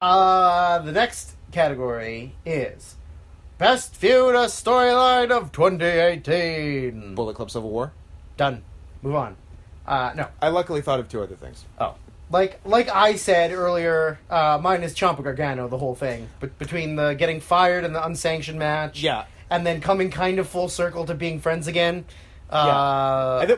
The next category is Best Feud Storyline of 2018. Bullet Club Civil War. Done. Move on. No. I luckily thought of two other things. Oh. Like I said earlier, mine is Ciampa Gargano, the whole thing. But between the getting fired and the unsanctioned match. Yeah. And then coming kind of full circle to being friends again. They're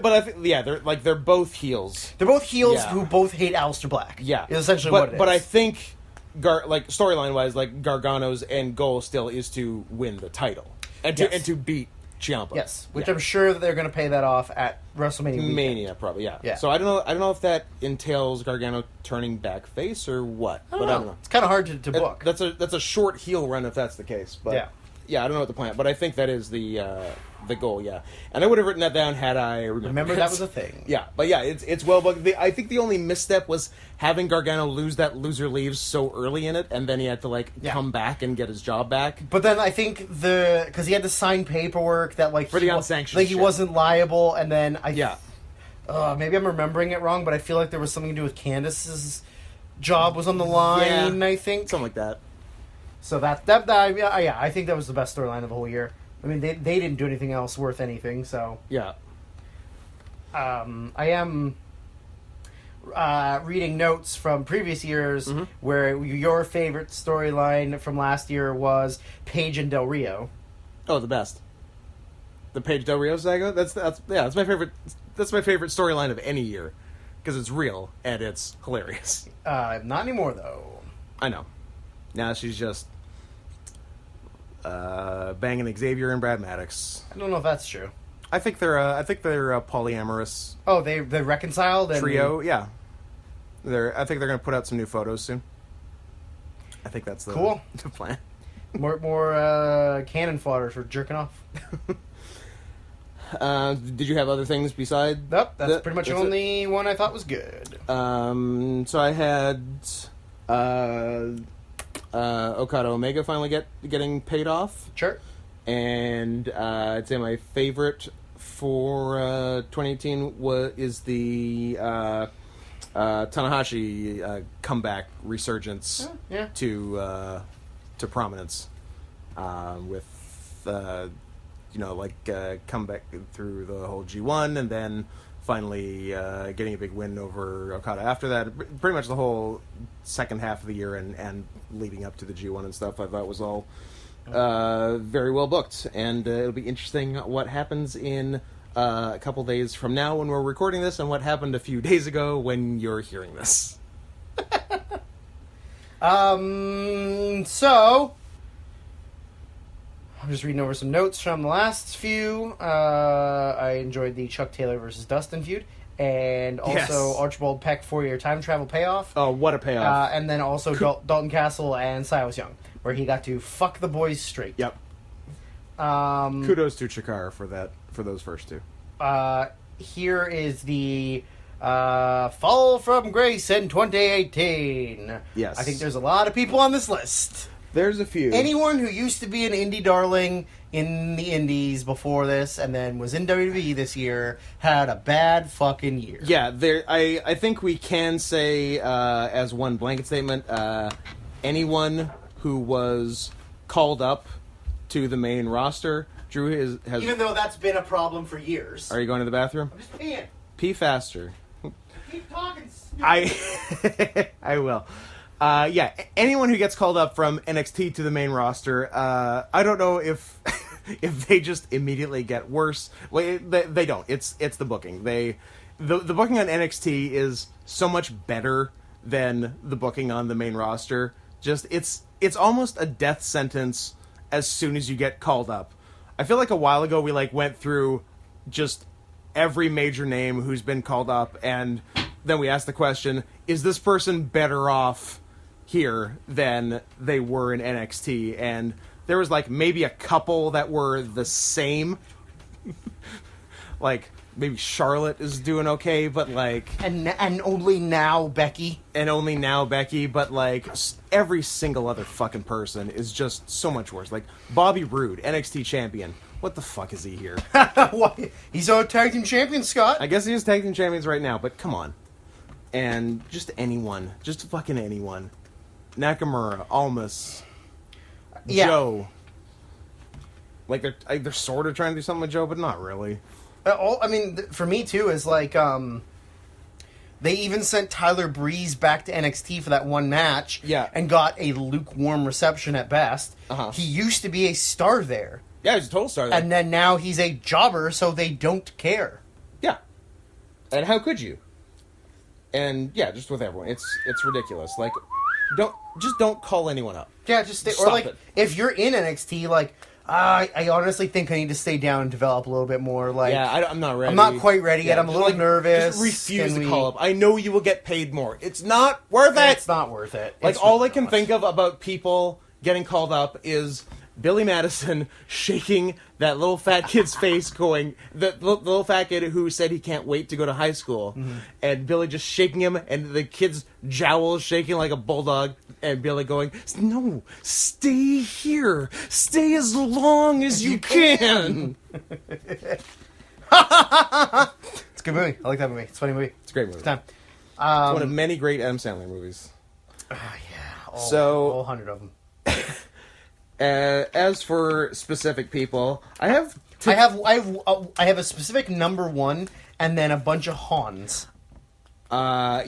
both heels. They're both heels who both hate Aleister Black. Yeah. Is essentially what it is. But I think, storyline-wise, Gargano's end goal still is to win the title. And to beat Ciampa. Yes, which I'm sure that they're going to pay that off at WrestleMania weekend. Mania, probably, yeah. So I don't know if that entails Gargano turning back face or what. I don't know. It's kind of hard to book. That's a short heel run if that's the case. But yeah, I don't know what the plan. But I think that is the goal. Yeah, and I would have written that down had I remember that was a thing. Yeah, but yeah, it's well booked. I think the only misstep was having Gargano lose that loser leaves so early in it, and then he had to come back and get his job back. But then I think because he had to sign paperwork that for the unsanctioned, he wasn't liable, and then maybe I'm remembering it wrong, but I feel like there was something to do with Candice's job was on the line. I think something like that. So I think that was the best storyline of the whole year. I mean, they didn't do anything else worth anything, so yeah. I am reading notes from previous years where your favorite storyline from last year was Paige and Del Rio. Oh, the best. The Paige Del Rio saga. That's my favorite. That's my favorite storyline of any year because it's real and it's hilarious. Not anymore, though. I know. Now she's just banging Xavier and Brad Maddox. I don't know if that's true. I think they're a polyamorous. Oh, they reconciled trio. Yeah, I think they're going to put out some new photos soon. I think that's the plan. More cannon fodder for jerking off. Did you have other things beside? Nope, that's pretty much the only one I thought was good. So I had Okada Omega finally getting paid off. Sure. And I'd say my favorite for 2018 is the Tanahashi comeback resurgence to prominence with comeback through the whole G1 and then finally getting a big win over Okada after that. Pretty much the whole second half of the year and leading up to the G1 and stuff I thought was all very well booked. And it'll be interesting what happens in a couple days from now when we're recording this and what happened a few days ago when you're hearing this. So I'm just reading over some notes from the last few. I enjoyed the Chuck Taylor versus Dustin feud. And also Archibald Peck 4-year time travel payoff. Oh, what a payoff. And then also Dalton Castle and Silas Young, where he got to fuck the boys straight. Yep. Kudos to Chikara for those first two. Here is the Fall from Grace in 2018. Yes. I think there's a lot of people on this list. There's a few. Anyone who used to be an indie darling in the indies before this and then was in WWE this year had a bad fucking year. Yeah, I think we can say as one blanket statement, anyone who was called up to the main roster, Drew has... Even though that's been a problem for years. Are you going to the bathroom? I'm just peeing. Pee faster. Keep talking, stupid. I will. Anyone who gets called up from NXT to the main roster, I don't know if they just immediately get worse. Well, they don't. It's the booking. The booking on NXT is so much better than the booking on the main roster. Just it's almost a death sentence as soon as you get called up. I feel like a while ago we went through just every major name who's been called up, and then we asked the question: is this person better off here than they were in NXT? And there was maybe a couple that were the same. Maybe Charlotte is doing okay, but and only now Becky, but every single other fucking person is just so much worse. Bobby Roode, NXT champion. What the fuck is he here? Why? He's a tag team champion, Scott. I guess he is tag team champions right now, but come on. And just anyone, just fucking anyone. Nakamura, Almas, Yeah. Joe. Like they're sort of trying to do something with Joe, but not really. For me too, is like they even sent Tyler Breeze back to NXT for that one match, and got a lukewarm reception at best. He used to be a star there. Yeah, he's a total star there. And then now he's a jobber, so they don't care. Yeah. And how could you? And yeah, just with everyone, it's ridiculous. Like, don't call anyone up. Yeah, just stay. Or like, if you're in NXT, like, I honestly think I need to stay down and develop a little bit more. Like, yeah, I'm not ready. I'm not quite ready yet. I'm a little nervous. Just refuse to call up. I know you will get paid more. It's not worth it. It's not worth it. Like, all I can think of about people getting called up is Billy Madison shaking that little fat kid's face, going, the little fat kid who said he can't wait to go to high school, and Billy just shaking him, and the kid's jowls shaking like a bulldog, and Billy going, no, stay here, stay as long as you can. It's a good movie. I like that movie. It's a funny movie. It's a great movie. It's time. It's one of many great Adam Sandler movies. Yeah, all 100 of them. As for specific people, I have a specific number one, and then a bunch of Hans. I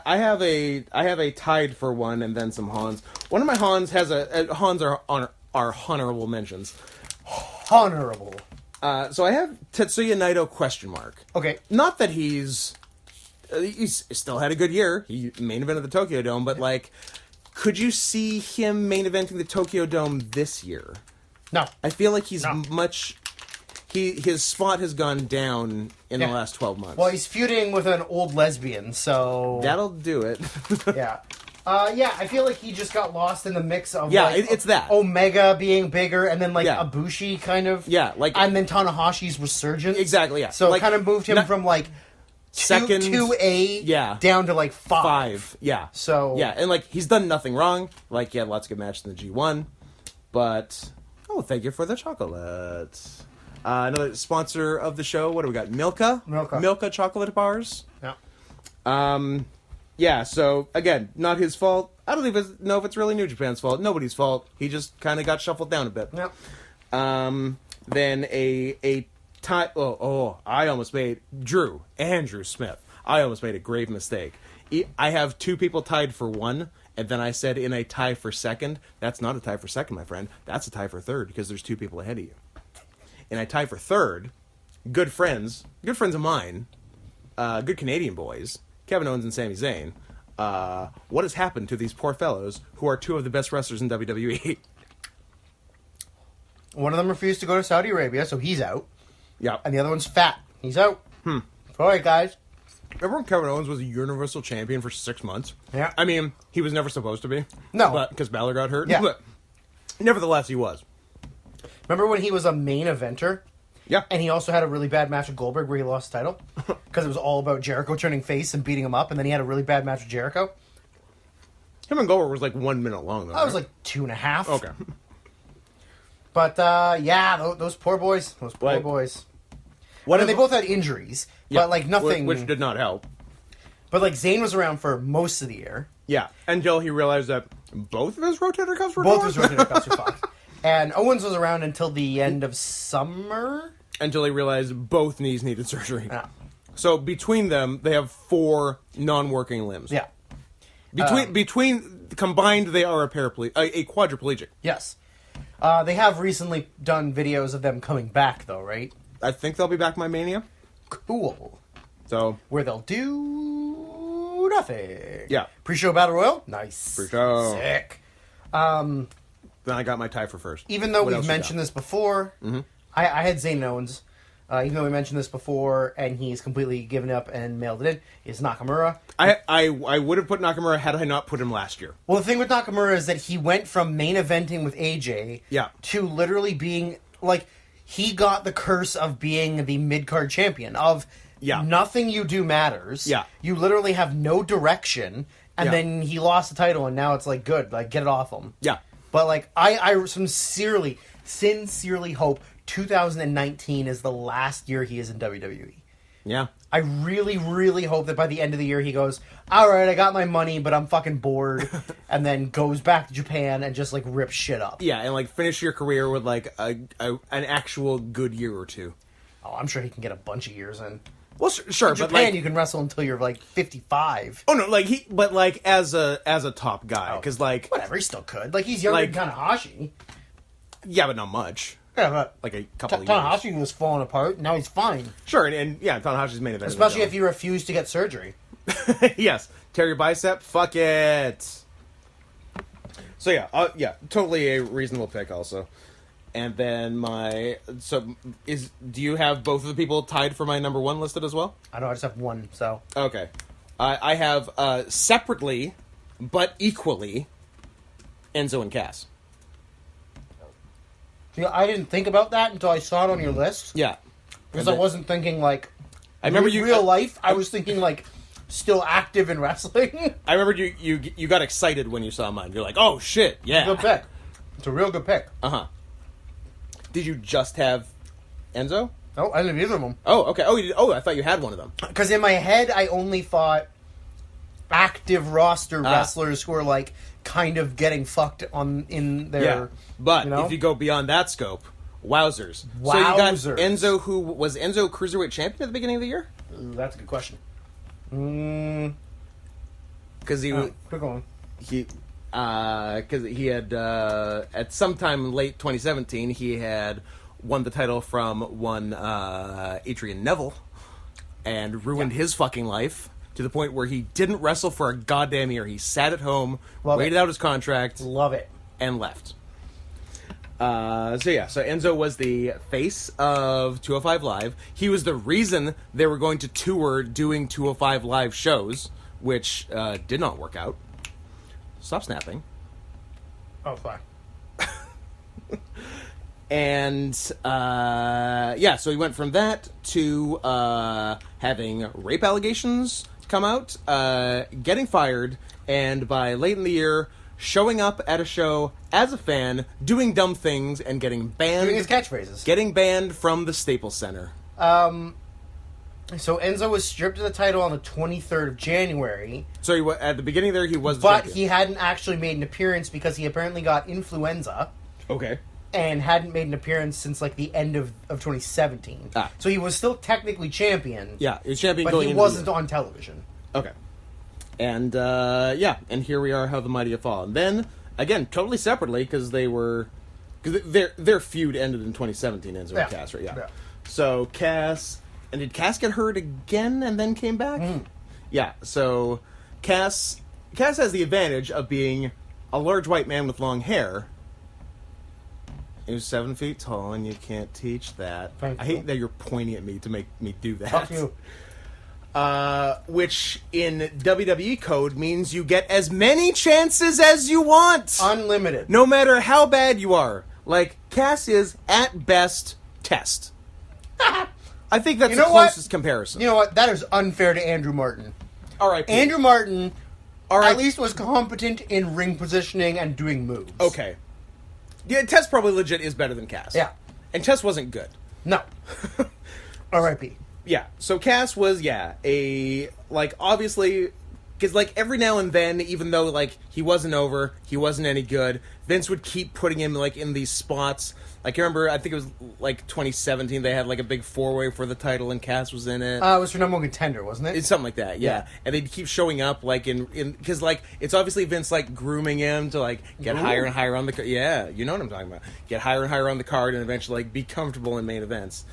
have a tied for one, and then some Hans. One of my Hans has Hans are honorable mentions. Honorable. So I have Tetsuya Naito question mark. Okay. Not that he's still had a good year. He main evented the Tokyo Dome, but like, could you see him main eventing the Tokyo Dome this year? No. I feel like he's his spot has gone down in the last 12 months. Well, he's feuding with an old lesbian, so that'll do it. Yeah. I feel like he just got lost in the mix of it's that Omega being bigger, and then Ibushi kind of and then Tanahashi's resurgence. Exactly, yeah. So it kind of moved him from like second 2A down to like 5. Yeah. So and like he's done nothing wrong. Like he had lots of good matches in the G1, but thank you for the chocolate. Another sponsor of the show. What do we got? Milka chocolate bars. Yeah. So again, not his fault. I don't even know if it's really New Japan's fault. Nobody's fault. He just kind of got shuffled down a bit. Yep. Then a tie. I almost made Andrew Smith. I almost made a grave mistake. I have two people tied for one, and then I said in a tie for second. That's not a tie for second, my friend. That's a tie for third because there's two people ahead of you. And I tie for third. Good friends of mine, good Canadian boys, Kevin Owens and Sami Zayn. What has happened to these poor fellows who are two of the best wrestlers in WWE? One of them refused to go to Saudi Arabia, so he's out. Yeah. And the other one's fat. He's out. All right, guys. Remember when Kevin Owens was a Universal Champion for 6 months? Yeah. I mean, he was never supposed to be. No. Because Balor got hurt. Yeah. But nevertheless, he was. Remember when he was a main eventer? Yeah. And he also had a really bad match with Goldberg where he lost the title? Because it was all about Jericho turning face and beating him up, and then he had a really bad match with Jericho? Him and Goldberg was like 1 minute long, though. That was like 2.5. Okay. But, those poor boys. Those poor boys. They both had injuries, but like nothing... Which did not help. But like Zayn was around for most of the year. Yeah, until he realized that both of his rotator cuffs were Both his rotator cuffs were fucked. And Owens was around until the end of summer? Until he realized both knees needed surgery. Yeah. So between them, they have 4 non-working limbs. Yeah. Between combined, they are a quadriplegic. Yes. They have recently done videos of them coming back, though, right? I think they'll be back by Mania. Cool. So where they'll do nothing. Yeah. Pre-show battle royal. Nice. Pre-show. Sick. Then I got my tie for first. Even though we've mentioned this before, I had Zayn Owens. Even though we mentioned this before, and he's completely given up and mailed it in, is Nakamura. I would have put Nakamura had I not put him last year. Well, the thing with Nakamura is that he went from main eventing with AJ to literally being, like, he got the curse of being the mid-card champion, of nothing you do matters. Yeah. You literally have no direction, and then he lost the title, and now it's, like, good. Like, get it off him. Yeah. But, like, I sincerely hope 2019 is the last year he is in WWE. Yeah. I really, really hope that by the end of the year he goes, all right, I got my money, but I'm fucking bored, and then goes back to Japan and just, like, rips shit up. Yeah, and, like, finish your career with, like, an actual good year or two. Oh, I'm sure he can get a bunch of years in. Well, sure, in Japan, but, like... you can wrestle until you're, like, 55. Oh, no, like, but, like, as a top guy, because, like... Whatever, he still could. Like, he's younger than Tanahashi. Yeah, but not much. Yeah, but like a couple of years. Tanahashi was falling apart. Now he's fine. Sure, and Tanahashi's main event. Especially if you refuse to get surgery. Yes, tear your bicep. Fuck it. So yeah, totally a reasonable pick. Also, and then do you have both of the people tied for my number one listed as well? I know. I just have one. So okay, I have separately but equally Enzo and Cass. Yeah, I didn't think about that until I saw it on your list. Yeah. Because I wasn't thinking, like... I remember real life, I was thinking, like, still active in wrestling. I remember you got excited when you saw mine. You're like, oh, shit, yeah. Good pick. It's a real good pick. Uh-huh. Did you just have Enzo? Oh, I didn't have either of them. Oh, okay. Oh, you did. Oh, I thought you had one of them. Because in my head, I only thought active roster wrestlers who are, like, kind of getting fucked in their... Yeah. But if you go beyond that scope, wowzers. So you got Enzo, was Enzo Cruiserweight Champion at the beginning of the year? Ooh, that's a good question. Because Quick on. Because he had, at some time in late 2017, he had won the title from one Adrian Neville and ruined his fucking life. To the point where he didn't wrestle for a goddamn year. He sat at home, waited out his contract. Love it. And left. So Enzo was the face of 205 Live. He was the reason they were going to tour doing 205 Live shows, which did not work out. Stop snapping. Oh, fine. And, so he went from that to having rape allegations come out, getting fired, and by late in the year, showing up at a show as a fan, doing dumb things, and getting banned. Doing his catchphrases. Getting banned from the Staples Center. So Enzo was stripped of the title on the 23rd of January. So at the beginning there, he was the But champion. he hadn't actually made an appearance because he apparently got influenza. Okay. And hadn't made an appearance since, like, the end of 2017. So he was still technically champion. Yeah, he was champion but going he into wasn't on television. Okay. And, and here we are, how the mighty have fallen. Then, again, totally separately, because their feud ended in 2017, Enzo and Cass, right? Yeah. So, Cass... And did Cass get hurt again and then came back? Yeah, so Cass has the advantage of being a large white man with long hair. He was 7 feet tall, and you can't teach that. I hate that you're pointing at me to make me do that. Fuck you. Which in WWE code means you get as many chances as you want. Unlimited. No matter how bad you are. Like, Cass is, at best, test. I think that's the closest comparison. You know what? That is unfair to Andrew Martin. All right, Andrew Martin at least was competent in ring positioning and doing moves. Okay. Yeah, Tess probably legit is better than Cass. Yeah. And Tess wasn't good. No. R.I.P. Yeah. So Cass was, obviously... Because, every now and then, even though, he wasn't over, he wasn't any good, Vince would keep putting him, in these spots. I remember, I think it was, 2017, they had, a big four-way for the title, and Cass was in it. It was for number one contender, wasn't it? It's something like that, yeah. And they'd keep showing up, because, it's obviously Vince, grooming him to, get higher and higher on the card. Yeah, you know what I'm talking about. Get higher and higher on the card and eventually, be comfortable in main events.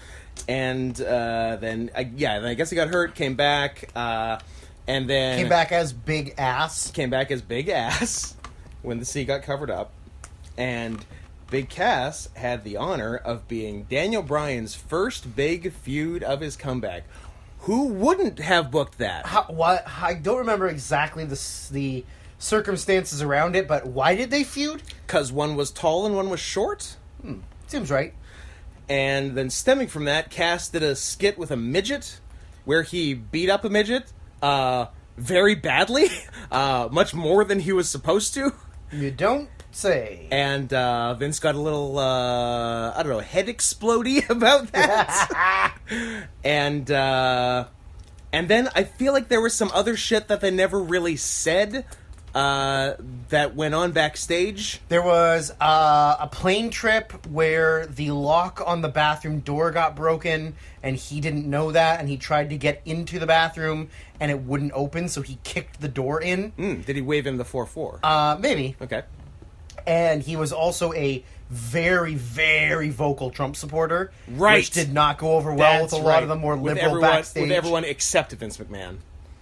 And then I guess he got hurt, came back, and then... Came back as Big Ass. When the sea got covered up. And Big Cass had the honor of being Daniel Bryan's first big feud of his comeback. Who wouldn't have booked that? I don't remember exactly the circumstances around it, but why did they feud? Because one was tall and one was short? Seems right. And then stemming from that, Cass did a skit with a midget where he beat up a midget very badly, much more than he was supposed to. You don't say. And Vince got a little, head explodey about that. And And then I feel like there was some other shit that they never really said that went on backstage. There was a plane trip where the lock on the bathroom door got broken, and he didn't know that, and he tried to get into the bathroom, and it wouldn't open, so he kicked the door in. Did he wave in the 4-4? Maybe. Okay. And he was also a very, very vocal Trump supporter. Right. Which did not go over well with a lot of the more liberal backstage. With everyone except Vince McMahon.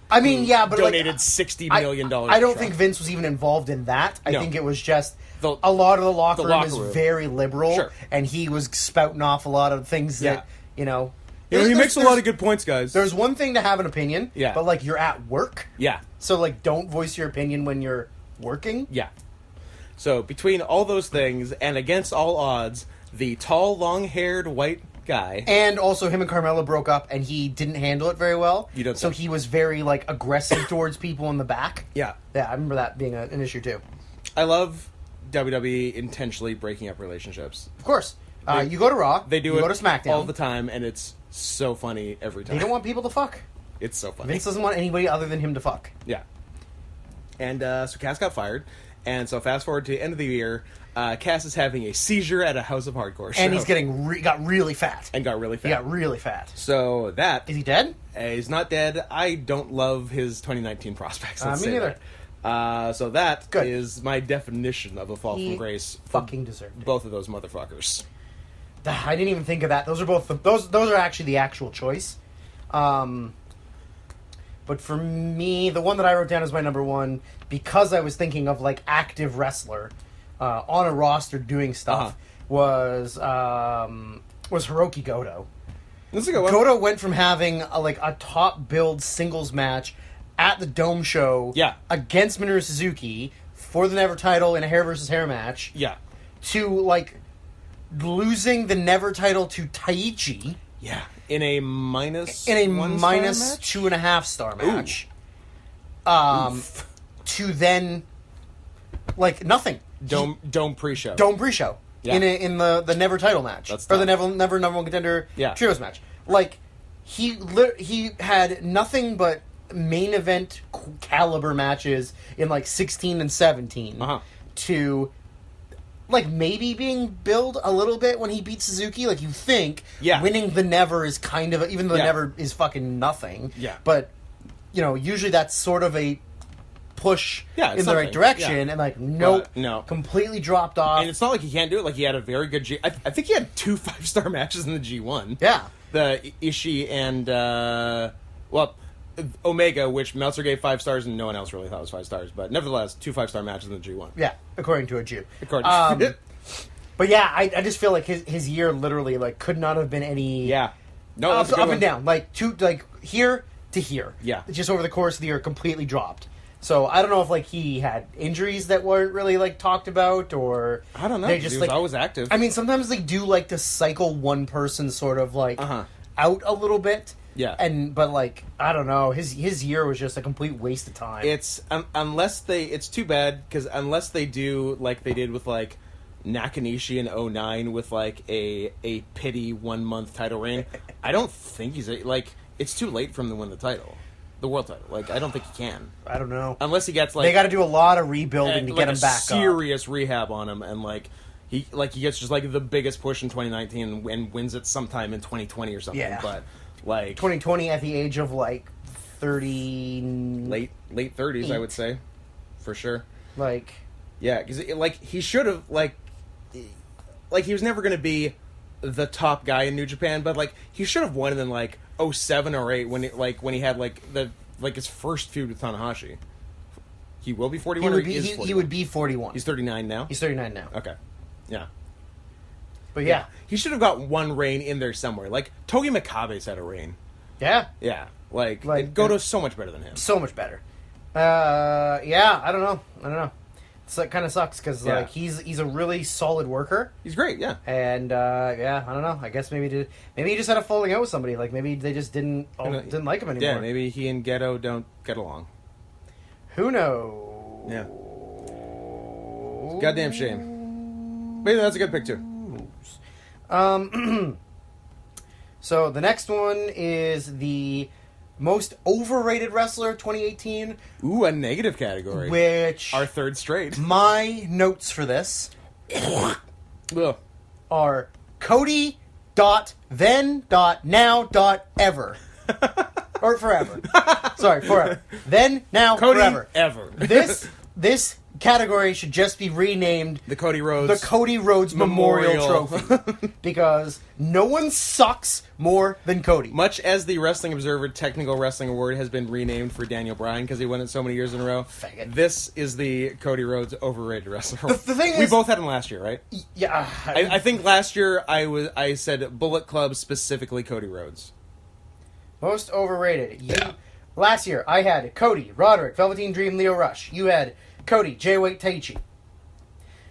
I mean, yeah, but donated $60 million. I don't think Vince was even involved in that. I think it was just a lot of the locker room is very liberal, sure. and he was spouting off a lot of things that, he makes a lot of good points, guys. There's one thing to have an opinion, yeah. but, like, you're at work. Yeah. So, like, don't voice your opinion when you're working. Yeah. So, between all those things, and against all odds, the tall, long-haired white guy. And also him and Carmella broke up, and he didn't handle it very well. So he was very, like, aggressive towards people in the back. Yeah. Yeah, I remember that being an issue, too. I love WWE intentionally breaking up relationships. Of course. You go to Raw, they do you it go to SmackDown. all the time, and it's so funny every time. They don't want people to fuck. It's so funny. Vince doesn't want anybody other than him to fuck. Yeah. And so Cass got fired, and so fast forward to the end of the year, Cass is having a seizure at a House of Hardcore show. And he's got really fat. And got really fat. He got really fat. So that... Is he dead? He's not dead. I don't love his 2019 prospects. Me neither. So that is my definition of a fall from grace. Fucking deserved both of those motherfuckers. I didn't even think of that. Those are both those are actually the actual choice. But for me, the one that I wrote down as my number one, because I was thinking of like active wrestler on a roster doing stuff, was Hiroki Goto. That's a good one. Goto went from having a top billed singles match at the Dome show against Minoru Suzuki for the Never title in a hair versus hair match to like losing the Never title to Taichi in a minus 2.5 star match to then like nothing Dome pre-show in the Never title match or the Never number one contender trios match. Like he had nothing but main event caliber matches in like 16 and 17 to like maybe being billed a little bit when he beat Suzuki. Like you think winning the Never is kind of even though the Never is fucking nothing. But usually that's sort of a push in the right direction, and like no, completely dropped off. And it's not like he can't do it. Like he had a very good I think he had 2 5-star matches in the G1. The Ishii and Omega, which Meltzer gave 5 stars, and no one else really thought was 5 stars. But nevertheless, 2 5-star matches in the G1. Yeah, according to a Jew. But yeah, I just feel like his year literally like could not have been any up and down, like here to here. Just over the course of the year, completely dropped. So I don't know if like he had injuries that weren't really like talked about, or I don't know. They just he was always active. I mean, sometimes they do like to cycle one person sort of like out a little bit. But like I don't know, his year was just a complete waste of time. It's it's too bad because unless they do like they did with like Nakanishi in 2009 with like a pity 1 month title reign, I don't think he's like it's too late for him to win the title. The world title. Like, I don't think he can. I don't know. Unless he gets, like... They got to do a lot of rebuilding to get him back up. Serious rehab on him, and, he gets just, the biggest push in 2019 and wins it sometime in 2020 or something. Yeah. But, 2020 at the age of, 30... Late 30s, I would say. For sure. Yeah, because, he should have, he was never going to be the top guy in New Japan, but, he should have won it in, 07 or 08 when he had his first feud with Tanahashi. He will be 41. He would be 41. He's 39 now. He's 39 now. Okay, yeah. But yeah, he should have got one reign in there somewhere. Togi Makabe's had a reign. Yeah, yeah. Goto's so much better than him. So much better. Yeah. I don't know. It kind of sucks because he's a really solid worker. He's great, yeah. And I don't know. I guess maybe he just had a falling out with somebody. Maybe they just didn't like him anymore. Yeah, maybe he and Geto don't get along. Who knows? Yeah. It's a goddamn shame. But that's a good pick too. So the next one is the Most overrated wrestler 2018. Ooh, a negative category. Which... Our third straight. My notes for this are Cody.then.now.ever. Or forever. Sorry, forever. Then, now, Cody, forever. Ever. This category should just be renamed the Cody Rhodes Memorial Trophy. Because no one sucks more than Cody. Much as the Wrestling Observer Technical Wrestling Award has been renamed for Daniel Bryan because he won it so many years in a row, Faggot. This is the Cody Rhodes overrated wrestler. The thing is, we both had him last year, right? Yeah. I think last year I said Bullet Club, specifically Cody Rhodes. Most overrated. Last year, I had Cody, Roderick, Velveteen Dream, Leo Rush. You had Cody, Jay-White, Taichi.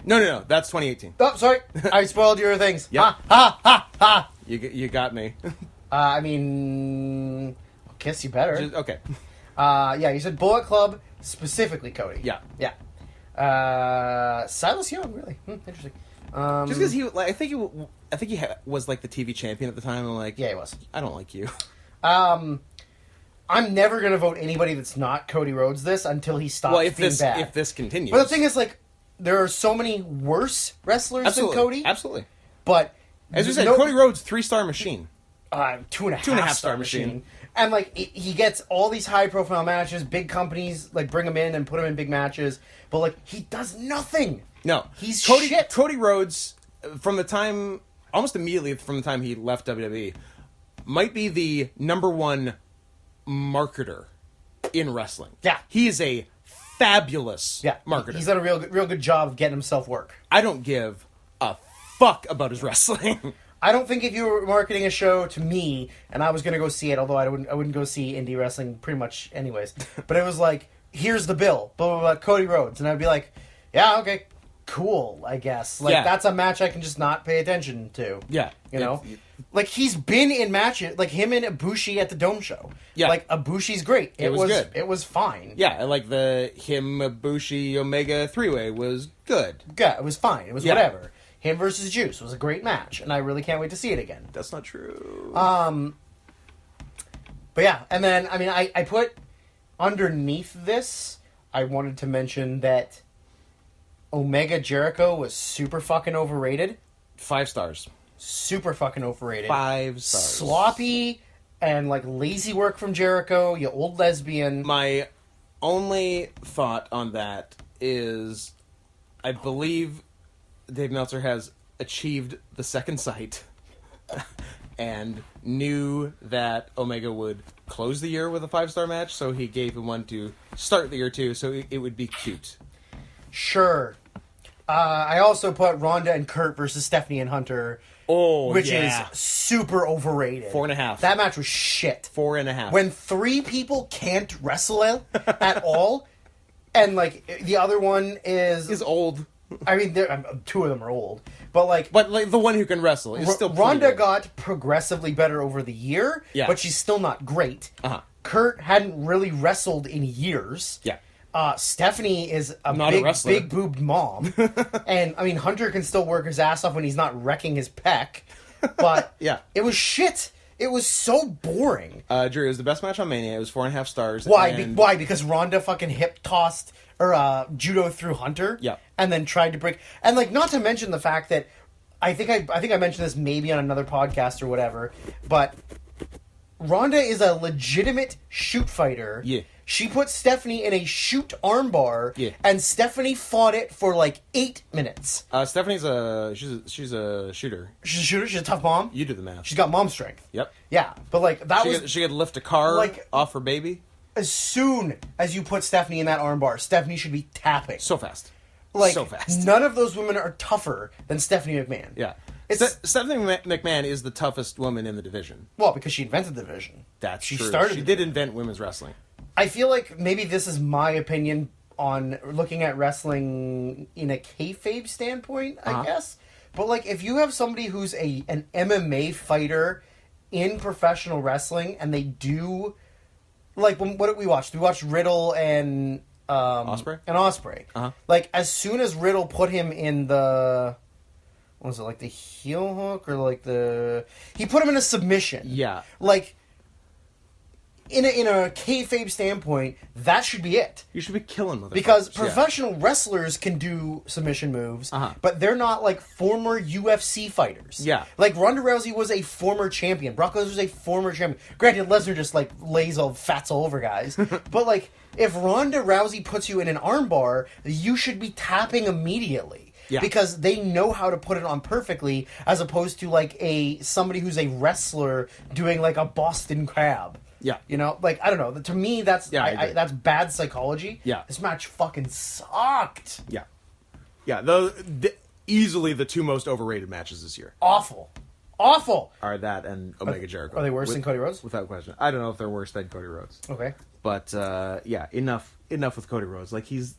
No. That's 2018. Oh, sorry. I spoiled your things. Yep. Ha! You got me. I mean... I'll kiss you better. Okay. Yeah, you said Bullet Club, specifically Cody. Yeah. Silas Young, really. Interesting. Just because I think he was like the TV champion at the time. I'm like... Yeah, he was. I don't like you. I'm never going to vote anybody that's not Cody Rhodes this until he stops being bad. If this continues. But the thing is, like, there are so many worse wrestlers than Cody. Absolutely. But... As you said, Cody Rhodes, 3-star machine. 2.5 star machine. And, like, he gets all these high-profile matches. Big companies, like, bring him in and put him in big matches. But, like, he does nothing. No. He's shit. Cody Rhodes, almost immediately from the time he left WWE, might be the number one marketer in wrestling. Yeah. He is a fabulous marketer. He's done a real good job of getting himself work. I don't give a fuck about his wrestling. I don't think if you were marketing a show to me and I was going to go see it, although I wouldn't go see indie wrestling pretty much anyways, but it was like, here's the bill, blah, blah, blah, Cody Rhodes. And I'd be like, yeah, okay, cool, I guess. Like, that's a match I can just not pay attention to. Yeah. You know? Like, he's been in matches, like him and Ibushi at the Dome show. Yeah. Like, Ibushi's great. It was good. It was fine. Yeah, like the Ibushi Omega 3-way was good. Yeah, it was fine. It was whatever. Him versus Juice was a great match, and I really can't wait to see it again. That's not true. But yeah, and then, I mean, I put underneath this, I wanted to mention that Omega Jericho was super fucking overrated. 5 stars. Super fucking overrated. 5 stars. Sloppy and, like, lazy work from Jericho, you old lesbian. My only thought on that is, I believe Dave Meltzer has achieved the second sight and knew that Omega would close the year with a 5-star match, so he gave him one to start the year too, so it would be cute. Sure. I also put Ronda and Kurt versus Stephanie and Hunter, which is super overrated. 4.5. That match was shit. 4.5. When 3 people can't wrestle at all, and, like, the other one is old. I mean, 2 of them are old, but like the one who can wrestle is still. Ronda got progressively better over the year, but she's still not great. Kurt hadn't really wrestled in years. Yeah. Stephanie is a big boobed mom, and I mean Hunter can still work his ass off when he's not wrecking his pec, but it was shit. It was so boring. Drew, it was the best match on Mania. It was 4.5 stars. Why? Why? Because Ronda fucking hip tossed or judo through Hunter. Yeah. And then tried to break. And like, not to mention the fact that I think I mentioned this maybe on another podcast or whatever, but Ronda is a legitimate shoot fighter. Yeah. She put Stephanie in a shoot armbar. Yeah. And Stephanie fought it for like 8 minutes. Stephanie she's a shooter. She's a shooter. She's a tough mom. You do the math. She's got mom strength. Yep. Yeah, but like she could lift a car off her baby. As soon as you put Stephanie in that armbar, Stephanie should be tapping. So fast. Like, so fast. None of those women are tougher than Stephanie McMahon. Yeah. Stephanie McMahon is the toughest woman in the division. Well, because she invented the division. That's true. She did invent women's wrestling. I feel like maybe this is my opinion on looking at wrestling in a kayfabe standpoint, I guess. But, like, if you have somebody who's an MMA fighter in professional wrestling and they do... Like, what did we watch? We watched Riddle and... Ospreay? And Ospreay. Like, as soon as Riddle put him in the... What was it, like the heel hook? Or like the... He put him in a submission. Yeah. Like, in a kayfabe standpoint, that should be it. You should be killing motherfuckers. Because professional wrestlers can do submission moves, but they're not like former UFC fighters. Yeah. Like Ronda Rousey was a former champion. Brock Lesnar was a former champion. Granted, Lesnar just like lays all fats all over guys. But like, if Ronda Rousey puts you in an armbar, you should be tapping immediately. Yeah. Because they know how to put it on perfectly, as opposed to like somebody who's a wrestler doing like a Boston Crab. Yeah. You know, like, I don't know. To me, that's that's bad psychology. Yeah. This match fucking sucked. Yeah. Yeah. Easily the two most overrated matches this year. Awful. Are that and Omega Jericho. Are they worse than Cody Rhodes? Without question. I don't know if they're worse than Cody Rhodes. Okay. But, yeah, enough with Cody Rhodes. Like, he's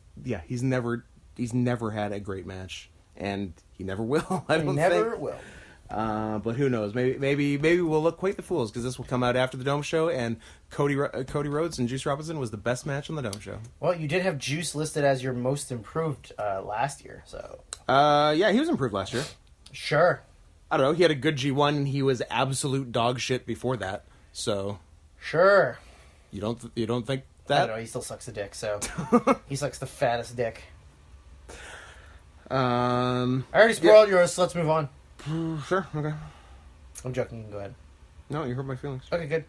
never had a great match, and he never will. I don't think. Will. But who knows? Maybe we'll look quite the fools, because this will come out after the Dome show, and Cody Rhodes and Juice Robinson was the best match on the Dome show. Well, you did have Juice listed as your most improved last year, so. Yeah, he was improved last year. Sure. I don't know. He had a good G1. And he was absolute dog shit before that. So. Sure. You don't think that? I don't know. He still sucks the dick. So he sucks the fattest dick. I already spoiled yours, so let's move on. Sure. Okay. I'm joking. You can go ahead. No, you hurt my feelings. Okay, good.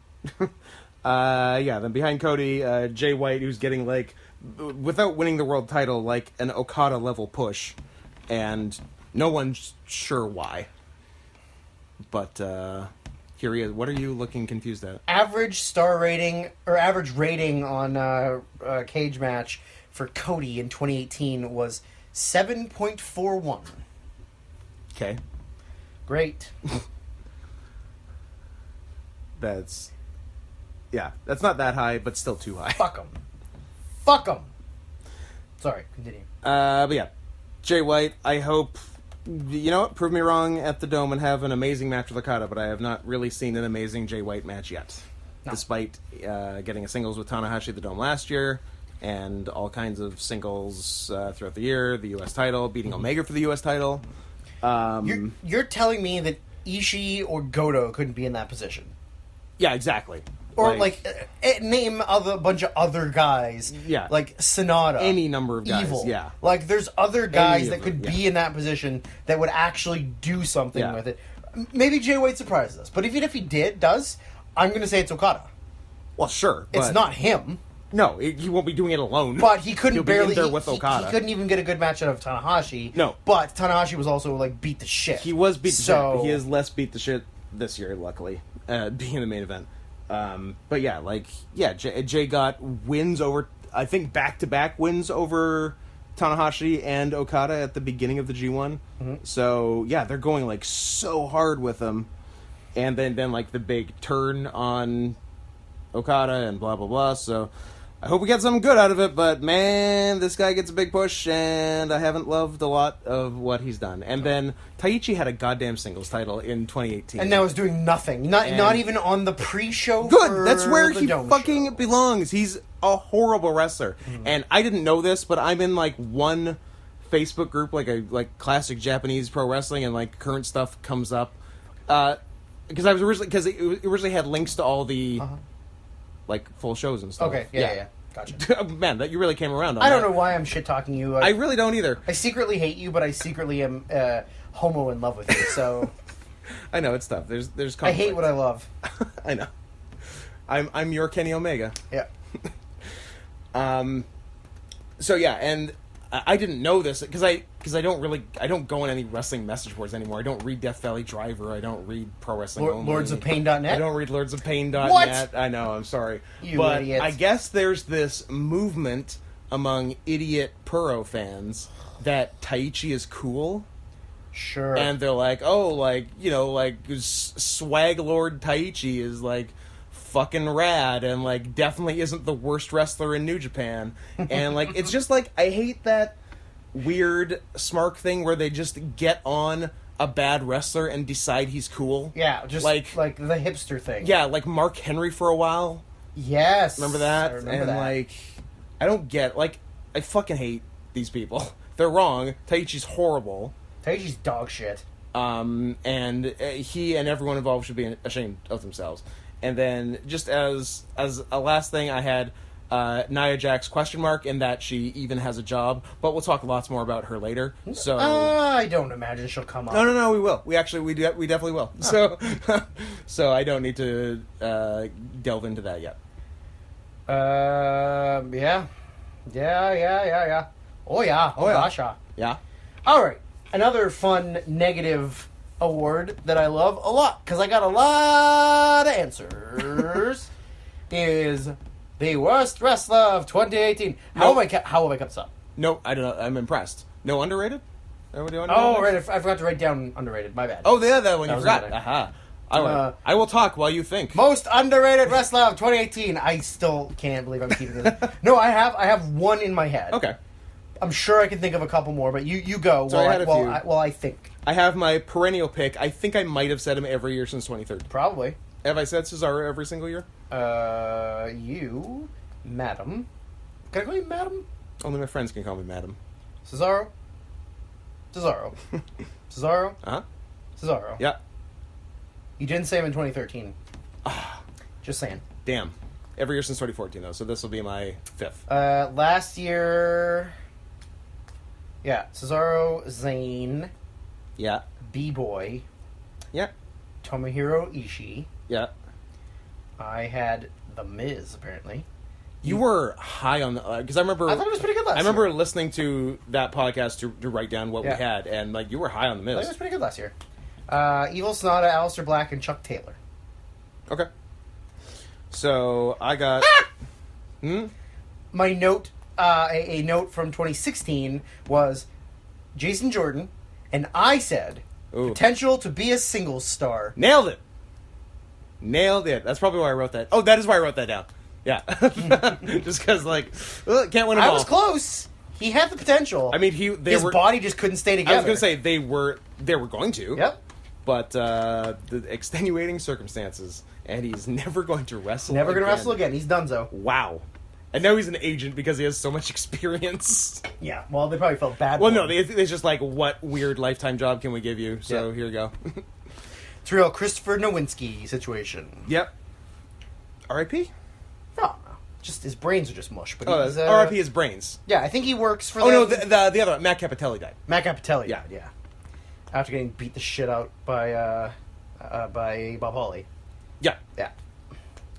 Yeah. Then behind Cody, Jay White, who's getting like, without winning the world title, like an Okada level push, and no one's sure why. But here he is. What are you looking confused at? Average star rating, or average rating on Cage Match for Cody in 2018 was 7.41. Okay. Great. That's not that high, but still too high. Fuck him. Sorry, continue. But yeah, Jay White, I hope, you know what, prove me wrong at the Dome and have an amazing match with Okada, but I have not really seen an amazing Jay White match yet. No. Despite getting a singles with Tanahashi at the Dome last year, and all kinds of singles throughout the year, the U.S. title, beating Omega for the U.S. title. You're telling me that Ishii or Goto couldn't be in that position? Yeah, exactly. Or name a bunch of other guys. Yeah, like Sonata, any number of guys. Evil. Yeah, like there's other guys that could be in that position that would actually do something with it. Maybe Jay White surprises us, but even if he does, I'm going to say it's Okada. Well, sure, but it's not him. No, he won't be doing it alone. But he couldn't be in there with Okada. He couldn't even get a good match out of Tanahashi. No, but Tanahashi was also like beat the shit. He was beat the shit. But he is less beat the shit this year, luckily, being in the main event. But yeah, Jay got wins over, I think, back-to-back wins over Tanahashi and Okada at the beginning of the G1. Mm-hmm. So yeah, they're going like so hard with him, and then like the big turn on Okada and blah blah blah. So I hope we get something good out of it, but man, this guy gets a big push, and I haven't loved a lot of what he's done. And then Taichi had a goddamn singles title in 2018. And now is doing nothing. Not even on the pre-show. Good! That's where he fucking belongs. He's a horrible wrestler. Mm-hmm. And I didn't know this, but I'm in like one Facebook group, like classic Japanese pro wrestling, and like current stuff comes up. Because it originally had links to all the... like full shows and stuff. Okay, yeah. Gotcha. Man, that you really came around on I don't know why I'm shit-talking you. I really don't either. I secretly hate you, but I secretly am homo in love with you, so... I know, it's tough. There's conflict. I hate what I love. I know. I'm your Kenny Omega. Yeah. So yeah, and I didn't know this because I don't go on any wrestling message boards anymore. I don't read Death Valley Driver. I don't read Pro Wrestling Only. LordsOfPain.net? I don't read LordsOfPain.net. What? I know, I'm sorry. But idiot. I guess there's this movement among idiot Puro fans that Taichi is cool. Sure. And they're like, oh, like, you know, like, Swag Lord Taichi is, like, fucking rad and, like, definitely isn't the worst wrestler in New Japan. And, like, it's just, like, I hate that weird Smark thing where they just get on a bad wrestler and decide he's cool. Yeah, just like the hipster thing. Yeah, like Mark Henry for a while. Yes. Remember that? I remember that. Like, I don't get, like, I fucking hate these people. They're wrong. Taichi's horrible. Taichi's dog shit. And he and everyone involved should be ashamed of themselves. And then just as a last thing, I had Nia Jax question mark, in that she even has a job, but we'll talk lots more about her later. So I don't imagine she'll come up. No, we will. We definitely will. Oh. So I don't need to delve into that yet. Yeah. Oh yeah. Gosh, yeah. Yeah. All right. Another fun negative award that I love a lot, because I got a lot of answers, is the worst wrestler of 2018. How have I kept this up? No, I don't know. I'm impressed. No underrated? Right. I forgot to write down underrated. My bad. Oh, yeah, that one. You forgot. Aha. I will talk while you think. Most underrated wrestler of 2018. I still can't believe I'm keeping this. No, I have one in my head. Okay. I'm sure I can think of a couple more, but you go so while I think. I have my perennial pick. I think I might have said him every year since 2013. Probably. Have I said Cesaro every single year? You, madam. Can I call you madam? Only my friends can call me madam. Cesaro. Cesaro. Uh-huh. Cesaro. Yeah. You didn't say him in 2013. Just saying. Damn. Every year since 2014, though, so this will be my fifth. Last year... Yeah, Cesaro, Zayn. Yeah. B-Boy. Yeah. Tomohiro Ishii. Yeah. I had The Miz, apparently. You were high on the... Because I remember... I thought it was pretty good last year. I remember listening to that podcast to write down what we had, and you were high on The Miz. I think it was pretty good last year. Evil Sonata, Aleister Black, and Chuck Taylor. Okay. So, I got... My note, a note from 2016 was Jason Jordan, and I said, potential to be a singles star. Nailed it. That's probably why I wrote that. Oh, that is why I wrote that down. Yeah. Just because, can't win them all. I was close. He had the potential. I mean, his body just couldn't stay together. I was going to say, they were going to. Yep. But the extenuating circumstances, and he's never going to wrestle Never going to wrestle again. He's donezo. Wow. And now he's an agent because he has so much experience. Yeah, well, they probably felt bad for him. No, it's just like, what weird lifetime job can we give you? So here you go. It's a real Christopher Nowinski situation. Yep. R.I.P.? No. Just his brains are just mush. But R.I.P. his brains. Yeah, I think he works for no, the other one. Matt Capitelli died. Matt Capitelli died, yeah. After getting beat the shit out by Bob Holly. Yeah. Yeah.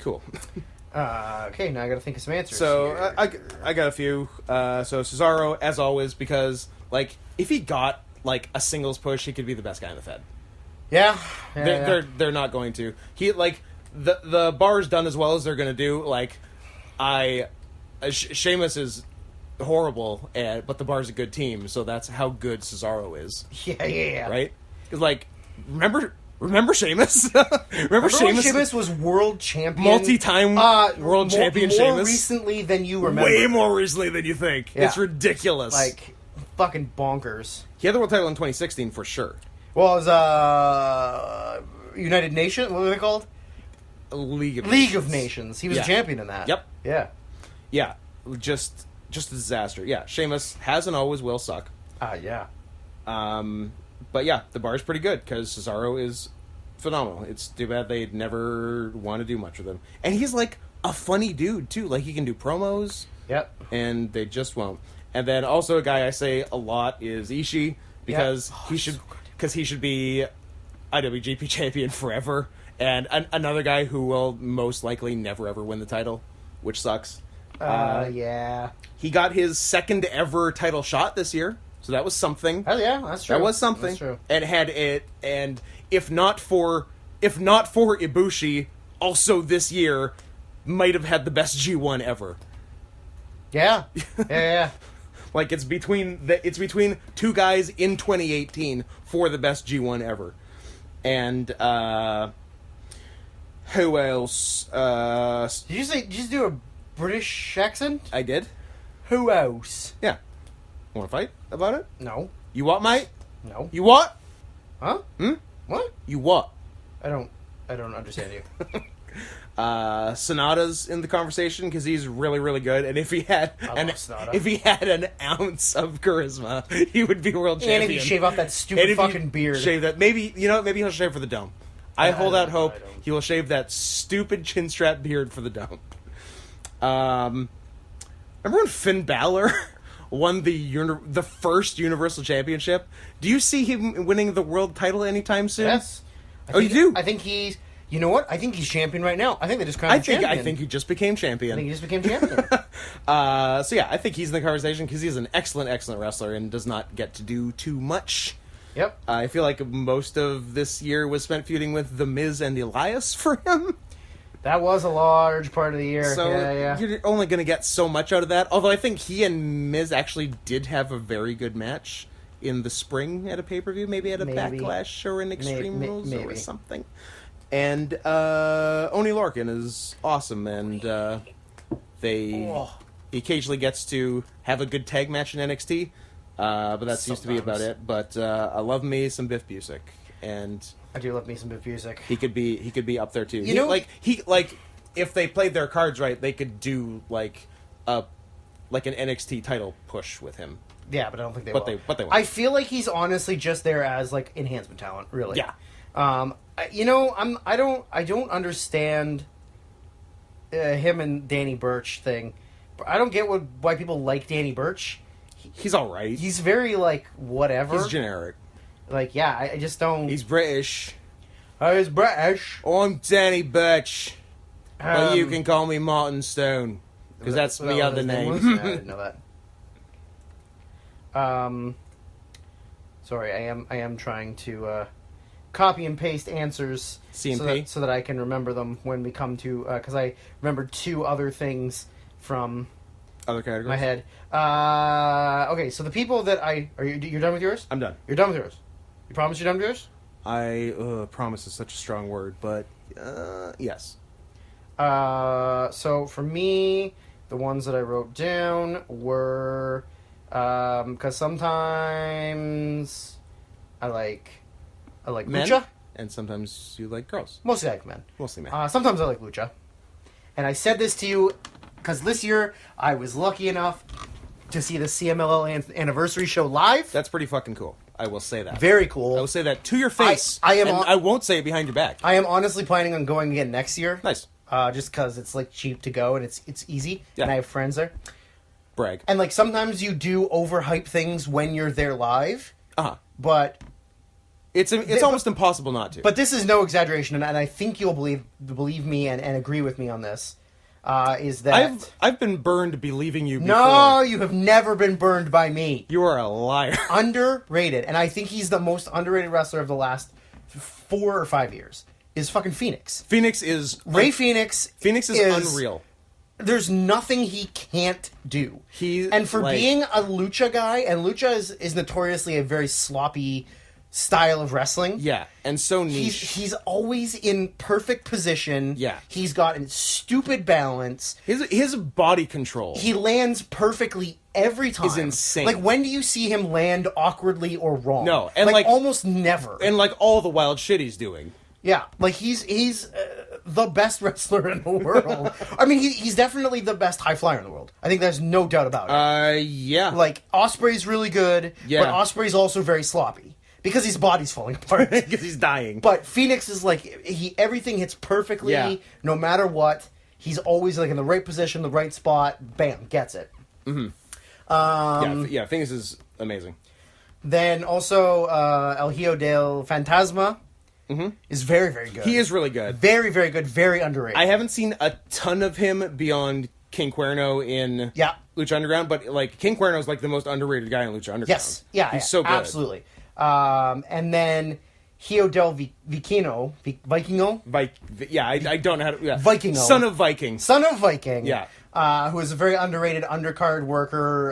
Cool. Okay, now I gotta think of some answers. So, I got a few. So, Cesaro, as always, because, if he got, a singles push, he could be the best guy in the Fed. Yeah. They're not going to. He, the bar's done as well as they're going to do. Sheamus is horrible, but the bar's a good team, so that's how good Cesaro is. Yeah. Right? Because, remember Sheamus? remember Sheamus? Sheamus was world champion. Multi-time world champion Sheamus. More recently than you remember. Way more recently than you think. Yeah. It's ridiculous. Fucking bonkers. He had the world title in 2016 for sure. Well, it was United Nations. What were they called? League of Nations. He was a champion in that. Yep. Yeah. Yeah. Just a disaster. Yeah. Sheamus has and always will suck. Yeah. But yeah, the bar is pretty good because Cesaro is phenomenal. It's too bad they'd never want to do much with him. And he's a funny dude too. He can do promos. Yep. And they just won't. And then also a guy I say a lot is Ishii because he should be IWGP champion forever. And another guy who will most likely never ever win the title, which sucks. Yeah. He got his second ever title shot this year. So that was something. Oh yeah, that's true. That was something. That's true. And if not for Ibushi, also this year might have had the best G1 ever. Yeah. Yeah. It's between two guys in 2018 for the best G1 ever. And who else? Did you just do a British accent? I did. Who else? Yeah. Want to fight about it? No. You what, mate? No. You what? Huh? What? You what? I don't understand you. Sonata's in the conversation because he's really, really good, and if he had an ounce of charisma, he would be world champion. And if he shave off that stupid fucking beard, shave that, maybe he'll shave for the dome. I hold out hope he will shave that stupid chin strap beard for the dump. Remember when Finn Balor won the first Universal Championship? Do you see him winning the world title anytime soon? Yes. You do? I think he's... You know what? I think he's champion right now. I think they just crowned him champion. I think he just became champion. I think he just became champion. So yeah, I think he's in the conversation because he's an excellent, excellent wrestler and does not get to do too much. Yep. I feel like most of this year was spent feuding with The Miz and Elias for him. That was a large part of the year. So yeah. you're only going to get so much out of that. Although I think he and Miz actually did have a very good match in the spring at a pay-per-view, maybe at a Backlash or an Extreme Rules or something. And Oney Lorcan is awesome, and he occasionally gets to have a good tag match in NXT, but that seems to be about it. But I love me some Biff Busick, and I do love me some Biff Busick. He could be up there too. If they played their cards right, they could do like an NXT title push with him. Yeah, but I don't think they will. But they won't. I feel like he's honestly just there as like enhancement talent, really. Yeah. I don't understand him and Danny Burch thing. I don't get why people like Danny Burch. He's all right. He's very like whatever. He's generic. Like I just don't. He's British. He's British. I'm Danny Burch, but you can call me Martin Stone because that's my other name. I didn't know that. Sorry, I am trying to copy and paste answers CMP so that I can remember them when we come to because I remembered two other things from other categories. My head. Okay, so the people that you're done with yours? I'm done. You're done with yours. You promise you're done with yours? Promise is such a strong word, but yes. So for me, the ones that I wrote down were because sometimes I like men? lucha, and sometimes you like girls. Mostly I like men. Mostly men. Sometimes I like lucha, and I said this to you because this year I was lucky enough to see the CMLL anniversary show live. That's pretty fucking cool. I will say that. Very cool. I will say that to your face. I won't say it behind your back. I am honestly planning on going again next year. Nice. Just because it's like cheap to go and it's easy, and I have friends there. Brag. And like sometimes you do overhype things when you're there live. But it's almost impossible not to. But this is no exaggeration, and I think you'll believe me and agree with me on this. Is that I've been burned believing you before. No, you have never been burned by me. You are a liar. Underrated, and I think he's the most underrated wrestler of the last 4 or 5 years. Is fucking Phoenix. Phoenix is Phoenix is unreal. There's nothing he can't do. Being a lucha guy, and lucha is notoriously a very sloppy style of wrestling. Yeah, and so niche. He's always in perfect position. Yeah. He's got a stupid balance. His body control. He lands perfectly every time. Is insane. Like, when do you see him land awkwardly or wrong? No, and almost never. And like all the wild shit he's doing. Yeah, like he's the best wrestler in the world. I mean, he's definitely the best high flyer in the world. I think there's no doubt about it. Yeah. Like, Osprey's really good, but Osprey's also very sloppy. Because his body's falling apart. Because he's dying. But Phoenix is like, everything hits perfectly, no matter what. He's always like in the right position, the right spot, bam, gets it. Mm-hmm. Phoenix is amazing. Then also, El Hijo del Fantasma is very, very good. He is really good. Very, very good, very underrated. I haven't seen a ton of him beyond King Cuerno in Lucha Underground, but like King Cuerno is like the most underrated guy in Lucha Underground. Yes, he's so good. Absolutely. And then Hijo del Vikingo. I don't know how to... Yeah. Vikingo. Son of Viking. Yeah. Who is a very underrated undercard worker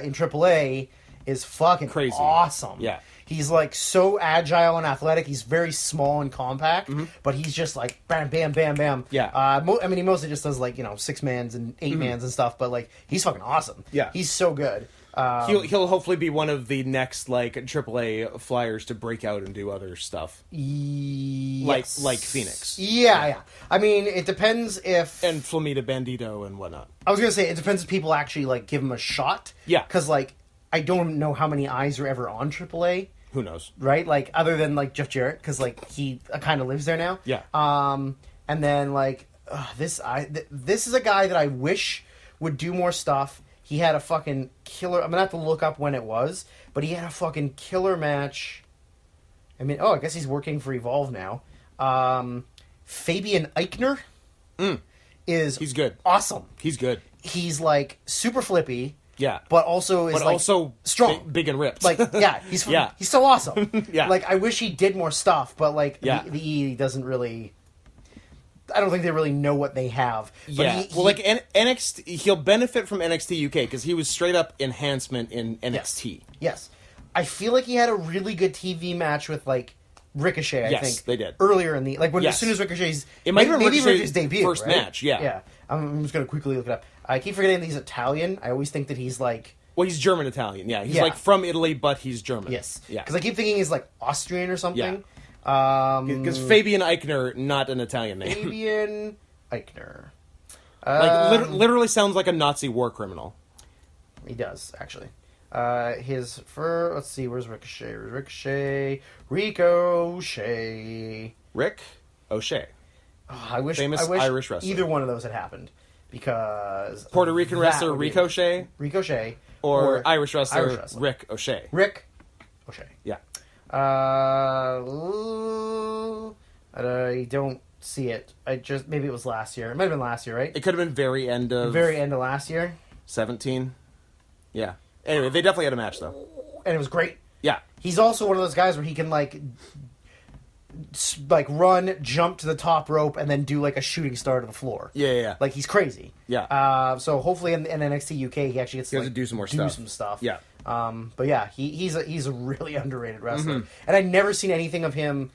in AAA, is fucking crazy. Awesome. Yeah. He's like so agile and athletic. He's very small and compact, but he's just like bam, bam, bam, bam. Yeah. He mostly just does like 6-mans and 8-mans and stuff, but like he's fucking awesome. Yeah. He's so good. He'll hopefully be one of the next like AAA flyers to break out and do other stuff. Yes. Like Phoenix. Yeah. I mean, it depends if and Flamita Bandito and whatnot. I was gonna say it depends if people actually like give him a shot. Yeah. Because like I don't know how many eyes are ever on AAA. Who knows? Right? Like, other than, like, Jeff Jarrett, because, like, he kind of lives there now. Yeah. And then, like, this is a guy that I wish would do more stuff. He had a fucking killer... I'm going to have to look up when it was, but he had a fucking killer match. I mean, I guess he's working for Evolve now. Fabian Eichner is... He's good. Awesome. He's good. He's, like, super flippy. Yeah. But also is, also strong. Big and ripped. Like, yeah, he's so awesome. Yeah. Like, I wish he did more stuff, but, like, Yeah. the E doesn't really... I don't think they really know what they have. But yeah. Like, NXT... He'll benefit from NXT UK, because he was straight up enhancement in NXT. Yes. I feel like he had a really good TV match with, like, Ricochet, I think. Yes, they did. Earlier in the... Like, as soon as Ricochet's... It might have been Ricochet's debut, first right? match, yeah. Yeah. I'm just going to quickly look it up. I keep forgetting that he's Italian. I always think that he's, like... Well, he's German-Italian, yeah. He's, like, from Italy, but he's German. Yes. Yeah. Because I keep thinking he's, like, Austrian or something. Yeah. Because Fabian Eichner, not an Italian name. Fabian Eichner. Like, literally sounds like a Nazi war criminal. He does, actually. Let's see, where's Ricochet? Ricochet. Rick O'Shea. Oh, I wish Irish wrestler. Either one of those had happened. Because... Puerto Rican wrestler Ricochet? Ricochet. Or Irish wrestler Rick O'Shea. Rick O'Shea. Yeah. I don't see it. Maybe it was last year. It might have been last year, right? It could have been very end of last year. 17. Yeah. Anyway, they definitely had a match though. And it was great. Yeah. He's also one of those guys where he can like run, jump to the top rope, and then do like a shooting star to the floor. Yeah. Like he's crazy. Yeah. So hopefully in NXT UK he actually gets to do some more stuff. Yeah. But yeah, he's a really underrated wrestler, and I'd never seen anything of him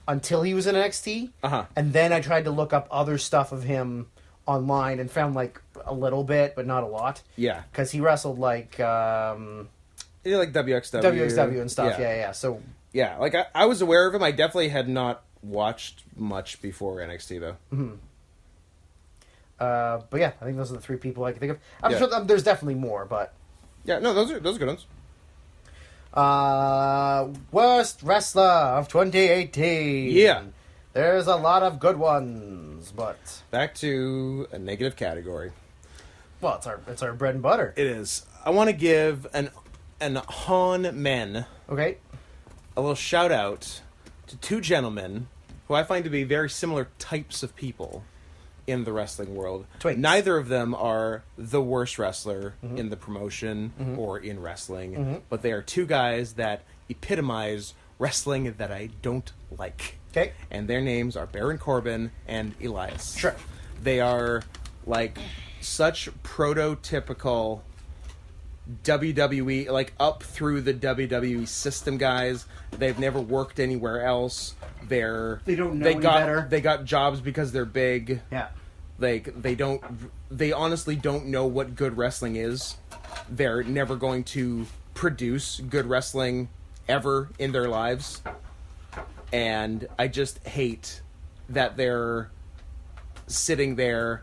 until he was in NXT. And then I tried to look up other stuff of him online and found like a little bit, but not a lot. Yeah. Because he wrestled like He did like WXW and stuff. Yeah. So yeah, like I was aware of him. I definitely had not watched much before NXT though. But yeah, I think those are the three people I can think of. I'm sure there's definitely more, but yeah, no, those are good ones. Worst wrestler of 2018. Yeah, there's a lot of good ones, but back to a negative category. Well, it's our bread and butter. It is. I want to give an Han Men. Okay. A little shout out to two gentlemen who I find to be very similar types of people in the wrestling world. Twins. Neither of them are the worst wrestler in the promotion or in wrestling, but they are two guys that epitomize wrestling that I don't like. Okay. And their names are Baron Corbin and Elias. Sure. They are like such prototypical WWE, like up through the WWE system guys. They've never worked anywhere else. They don't know any better. They got jobs because they're big. Yeah. Like they honestly don't know what good wrestling is. They're never going to produce good wrestling ever in their lives. And I just hate that they're sitting there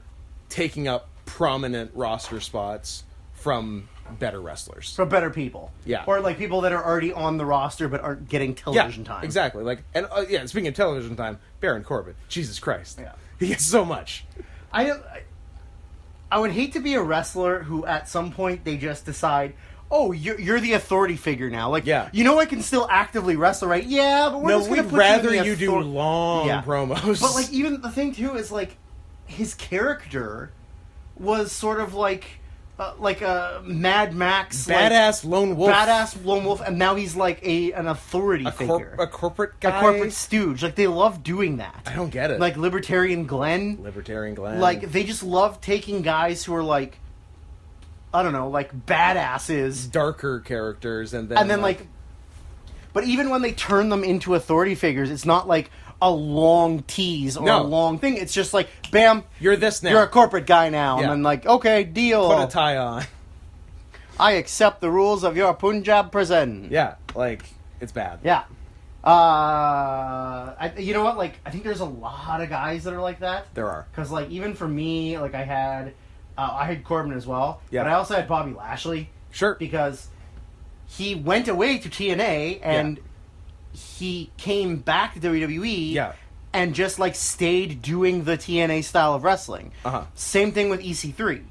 taking up prominent roster spots from better wrestlers. From better people. Yeah. Or like people that are already on the roster but aren't getting television time. Exactly. Like, and speaking of television time, Baron Corbin. Jesus Christ. Yeah. He gets so much. I would hate to be a wrestler who at some point they just decide, oh, you're the authority figure now. Like, you know I can still actively wrestle, right? Yeah, but we're just going to put rather you do long promos. But like even the thing too is like his character was sort of like a Mad Max, badass lone wolf, and now he's like an authority figure, a corporate guy, a corporate stooge. Like they love doing that. I don't get it. Like Libertarian Glenn. Like they just love taking guys who are like, I don't know, like badasses, darker characters, and then like, but even when they turn them into authority figures, it's not like a long tease or a long thing. It's just like, bam, you're this now. You're a corporate guy now. Yeah. And then like, okay, deal. Put a tie on. I accept the rules of your Punjab prison. Yeah, like, it's bad. Yeah. You know what? Like, I think there's a lot of guys that are like that. There are. Because, like, even for me, like, I had Corbin as well. Yeah. But I also had Bobby Lashley. Sure. Because he went away to TNA and he came back to WWE. Yeah. And just, like, stayed doing the TNA style of wrestling. Uh-huh. Same thing with EC3.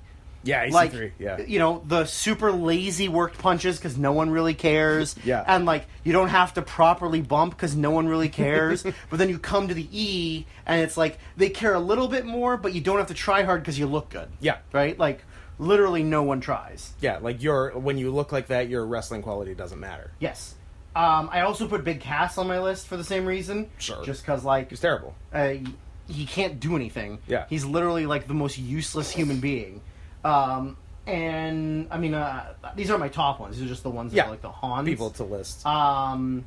Yeah, EC3, like, yeah. You know, the super lazy worked punches because no one really cares. Yeah. And, like, you don't have to properly bump because no one really cares. But then you come to the E, and it's like, they care a little bit more, but you don't have to try hard because you look good. Yeah. Right? Like, literally no one tries. Yeah, like, when you look like that, your wrestling quality doesn't matter. Yes. I also put Big Cass on my list for the same reason. Sure. Just because, like... He's terrible. He can't do anything. Yeah. He's literally, like, the most useless human being. And, I mean, these aren't my top ones. These are just the ones that are, like, the Hans. People to list. And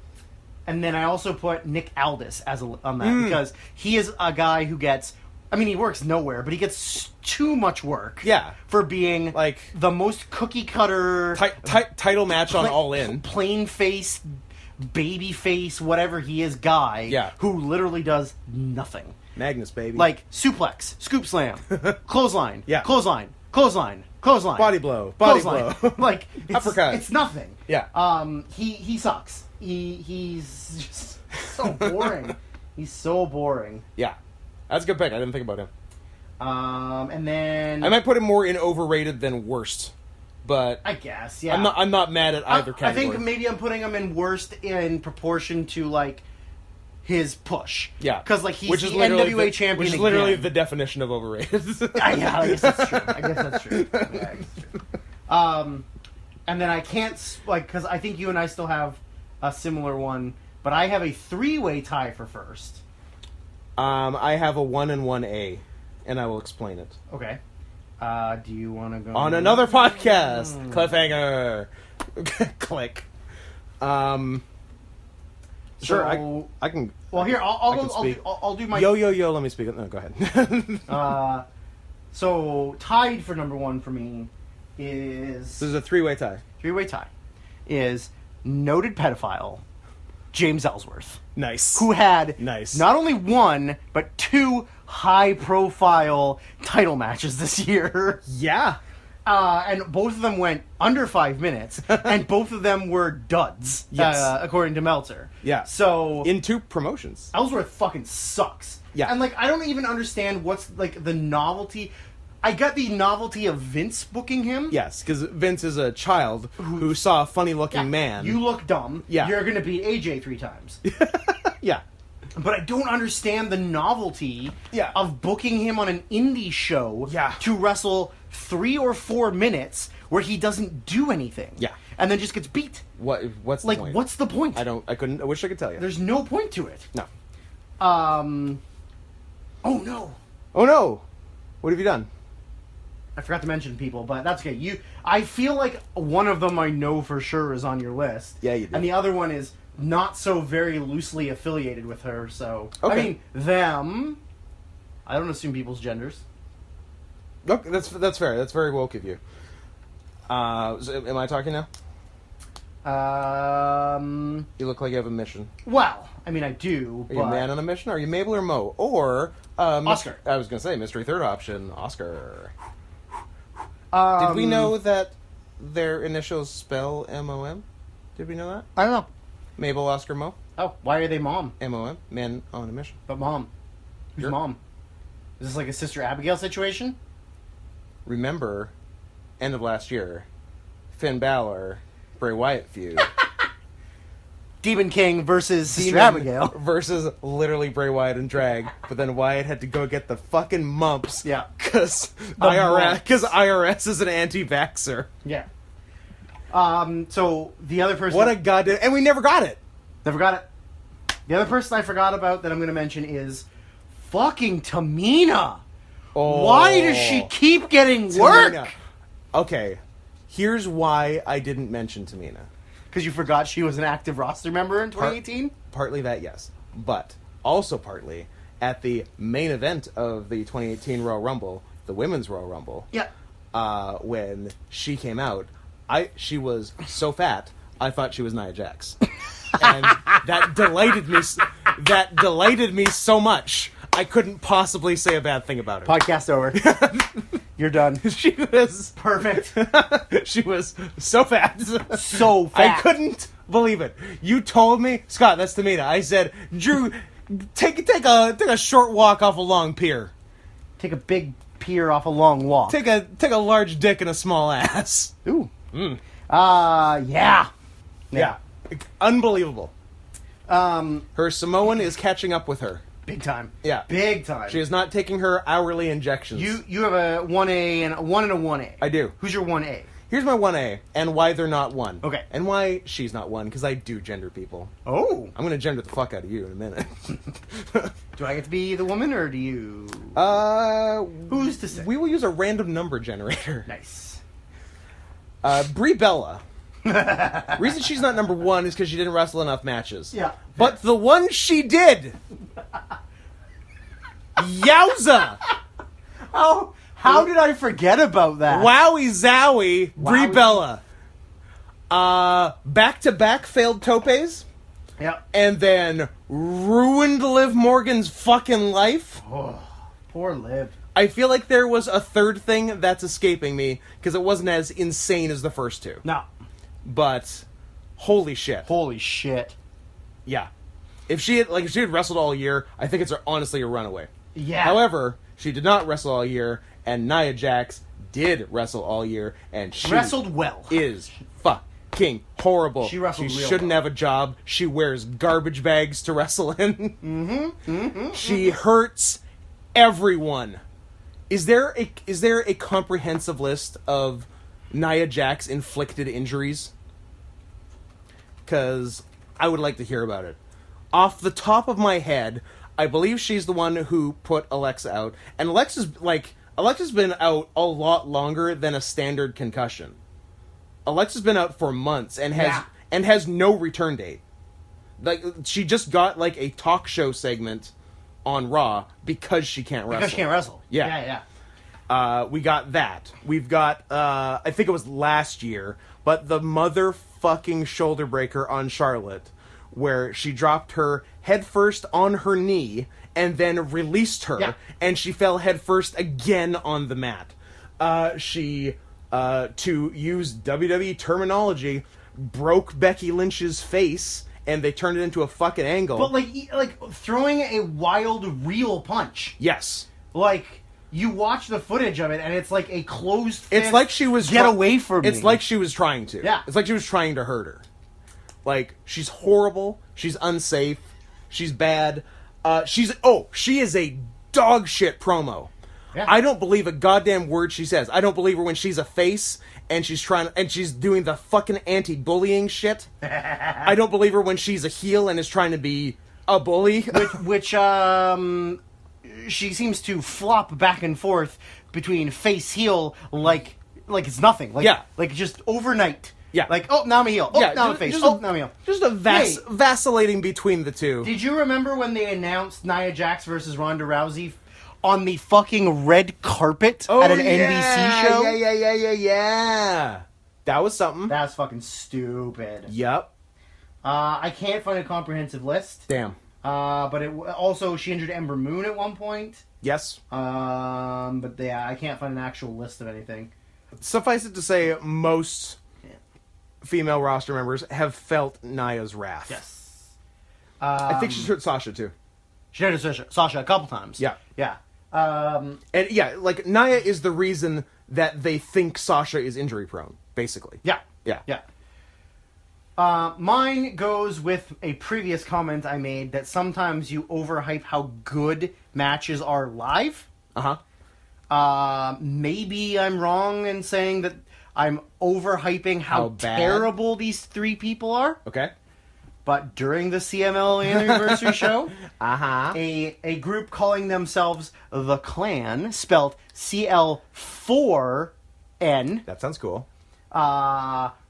then I also put Nick Aldis on that, because he is a guy who gets... I mean, he works nowhere, but he gets too much work. Yeah. For being, like, the most cookie-cutter... title match on All In. Plain-faced, baby-face, whatever he is guy. Yeah. Who literally does nothing. Magnus, baby. Like, suplex, scoop slam, clothesline, yeah. clothesline, body blow, blow. Like, uppercut. It's nothing. Yeah. He sucks. He's just so boring. He's so boring. Yeah. That's a good pick. I didn't think about him. And then I might put him more in overrated than worst, but I guess, yeah. I'm not mad at either category. I think maybe I'm putting him in worst in proportion to, like, his push. Yeah. Because, like, he's the NWA champion. Which is literally the definition of overrated. Yeah, I guess that's true. Yeah, and then I can't, like, because I think you and I still have a similar one, but I have a 3-way tie for first. I have a 1 and 1A, and I will explain it. Okay. Do you want to go on another podcast? Cliffhanger. Click. Sure, I can. Well, here I'll do my yo. Let me speak. No, go ahead. So tied for number 1 for me is this is a 3-way tie. 3-way tie is noted pedophile James Ellsworth. Nice. Who had nice. not only 1, but 2 high-profile title matches this year. Yeah. And both of them went under 5 minutes, and both of them were duds, yes. According to Meltzer. Yeah. So in 2 promotions. Ellsworth fucking sucks. Yeah. And, like, I don't even understand what's, like, the novelty... I got the novelty of Vince booking him. Yes, because Vince is a child who saw a funny-looking man. You look dumb. Yeah. You're going to beat AJ 3 times. Yeah. But I don't understand the novelty yeah. of booking him on an indie show to wrestle 3 or 4 minutes where he doesn't do anything. Yeah. And then just gets beat. What's the point? Like, what's the point? I wish I could tell you. There's no point to it. No. Oh, no. Oh, no. What have you done? I forgot to mention people, but that's okay. I feel like one of them I know for sure is on your list. Yeah, you do. And the other one is not so very loosely affiliated with her, so... Okay. I mean, them... I don't assume people's genders. Okay, that's fair. That's very woke of you. Am I talking now? You look like you have a mission. Well, I mean, I do, Are you a man on a mission? Are you Mabel or Mo? Or... Oscar. I was going to say, mystery third option, Oscar. Did we know that their initials spell M-O-M? Did we know that? I don't know. Mabel, Oscar, Mo? Oh, why are they mom? M-O-M. Men on a mission. But mom. Who's mom? Is this like a Sister Abigail situation? Remember, end of last year, Finn Balor, Bray Wyatt feud. Demon King versus Sister Abigail. Versus literally Bray Wyatt and drag, but then Wyatt had to go get the fucking mumps. Yeah. Because IRS is an anti-vaxxer. Yeah. So the other person... What a goddamn... And we never got it. Never got it. The other person I forgot about that I'm going to mention is fucking Tamina. Oh, why does she keep getting work? Okay. Here's why I didn't mention Tamina. Because you forgot she was an active roster member in 2018? Partly that, yes. But also partly, at the main event of the 2018 Royal Rumble, the Women's Royal Rumble, when she came out, she was so fat, I thought she was Nia Jax. And that delighted me so much, I couldn't possibly say a bad thing about her. Podcast over. You're done. She was... Perfect. She was so fat. So fat. believe it. You told me, Scott, that's Tamina. I said, Drew, take a short walk off a long pier. Take a big pier off a long walk. Take a large dick and a small ass. Ooh. Yeah. Unbelievable. Her Samoan is catching up with her. Big time. Yeah. Big time. She is not taking her hourly injections. You have a 1A and a 1 and a 1A. I do. Who's your 1A? Here's my 1A, and why they're not 1. Okay. And why she's not 1, because I do gender people. Oh. I'm going to gender the fuck out of you in a minute. Do I get to be the woman, or do you... Who's to say? We will use a random number generator. Nice. Brie Bella. Reason she's not number 1 is because she didn't wrestle enough matches. Yeah. But the one she did... Yowza! Oh, how did I forget about that? Wowie zowie, Brie Bella. Back-to-back failed topes. Yep. And then ruined Liv Morgan's fucking life. Oh, poor Liv. I feel like there was a third thing that's escaping me, because it wasn't as insane as the first two. No. But, holy shit. Holy shit. Yeah. If she had wrestled all year, I think it's honestly a runaway. Yeah. However, she did not wrestle all year, and Nia Jax did wrestle all year, and she wrestled well. Is fucking horrible. She wrestled She real shouldn't well. have a job. She wears garbage bags to wrestle in. She hurts everyone. Is there a comprehensive list of Nia Jax inflicted injuries? Because I would like to hear about it. Off the top of my head, I believe she's the one who put Alexa out. And Alexa's been out a lot longer than a standard concussion. Alexa's been out for months and has no return date. Like, she just got like a talk show segment on Raw because she can't wrestle. Because she can't wrestle. Yeah. We got that. We've got, I think it was last year, but the motherfucking shoulder breaker on Charlotte, where she dropped her headfirst on her knee and then released her, and she fell headfirst again on the mat. She, to use WWE terminology, broke Becky Lynch's face, and they turned it into a fucking angle. But like throwing a wild real punch. Yes. Like, you watch the footage of it, and it's like a closed fist. It's like she was... Get away from me. It's like she was trying to. Yeah. It's like she was trying to hurt her. Like, she's horrible. She's unsafe. She's bad. She is a dog shit promo. Yeah. I don't believe a goddamn word she says. I don't believe her when she's a face and she's doing the fucking anti-bullying shit. I don't believe her when she's a heel and is trying to be a bully. Which she seems to flop back and forth between face heel like it's nothing. Like just overnight. Yeah. Like, oh, now I'm a heel. Oh, now I'm a face. Oh, now I'm a heel. Just vacillating between the two. Did you remember when they announced Nia Jax versus Ronda Rousey on the fucking red carpet at an NBC show? Yeah. That was something. That's fucking stupid. Yep. I can't find a comprehensive list. Damn. But it also, she injured Ember Moon at one point. Yes. But yeah, I can't find an actual list of anything. Suffice it to say, most female roster members have felt Nia's wrath. Yes. I think she's hurt Sasha, too. She hurt Sasha a couple times. Yeah. Yeah. And yeah, like, Nia is the reason that they think Sasha is injury prone, basically. Yeah. Yeah. Yeah. Mine goes with a previous comment I made that sometimes you overhype how good matches are live. Maybe I'm wrong in saying that I'm overhyping how terrible these three people are. Okay. But during the CML Anniversary show, a group calling themselves The Clan, spelled CL4N. That sounds cool.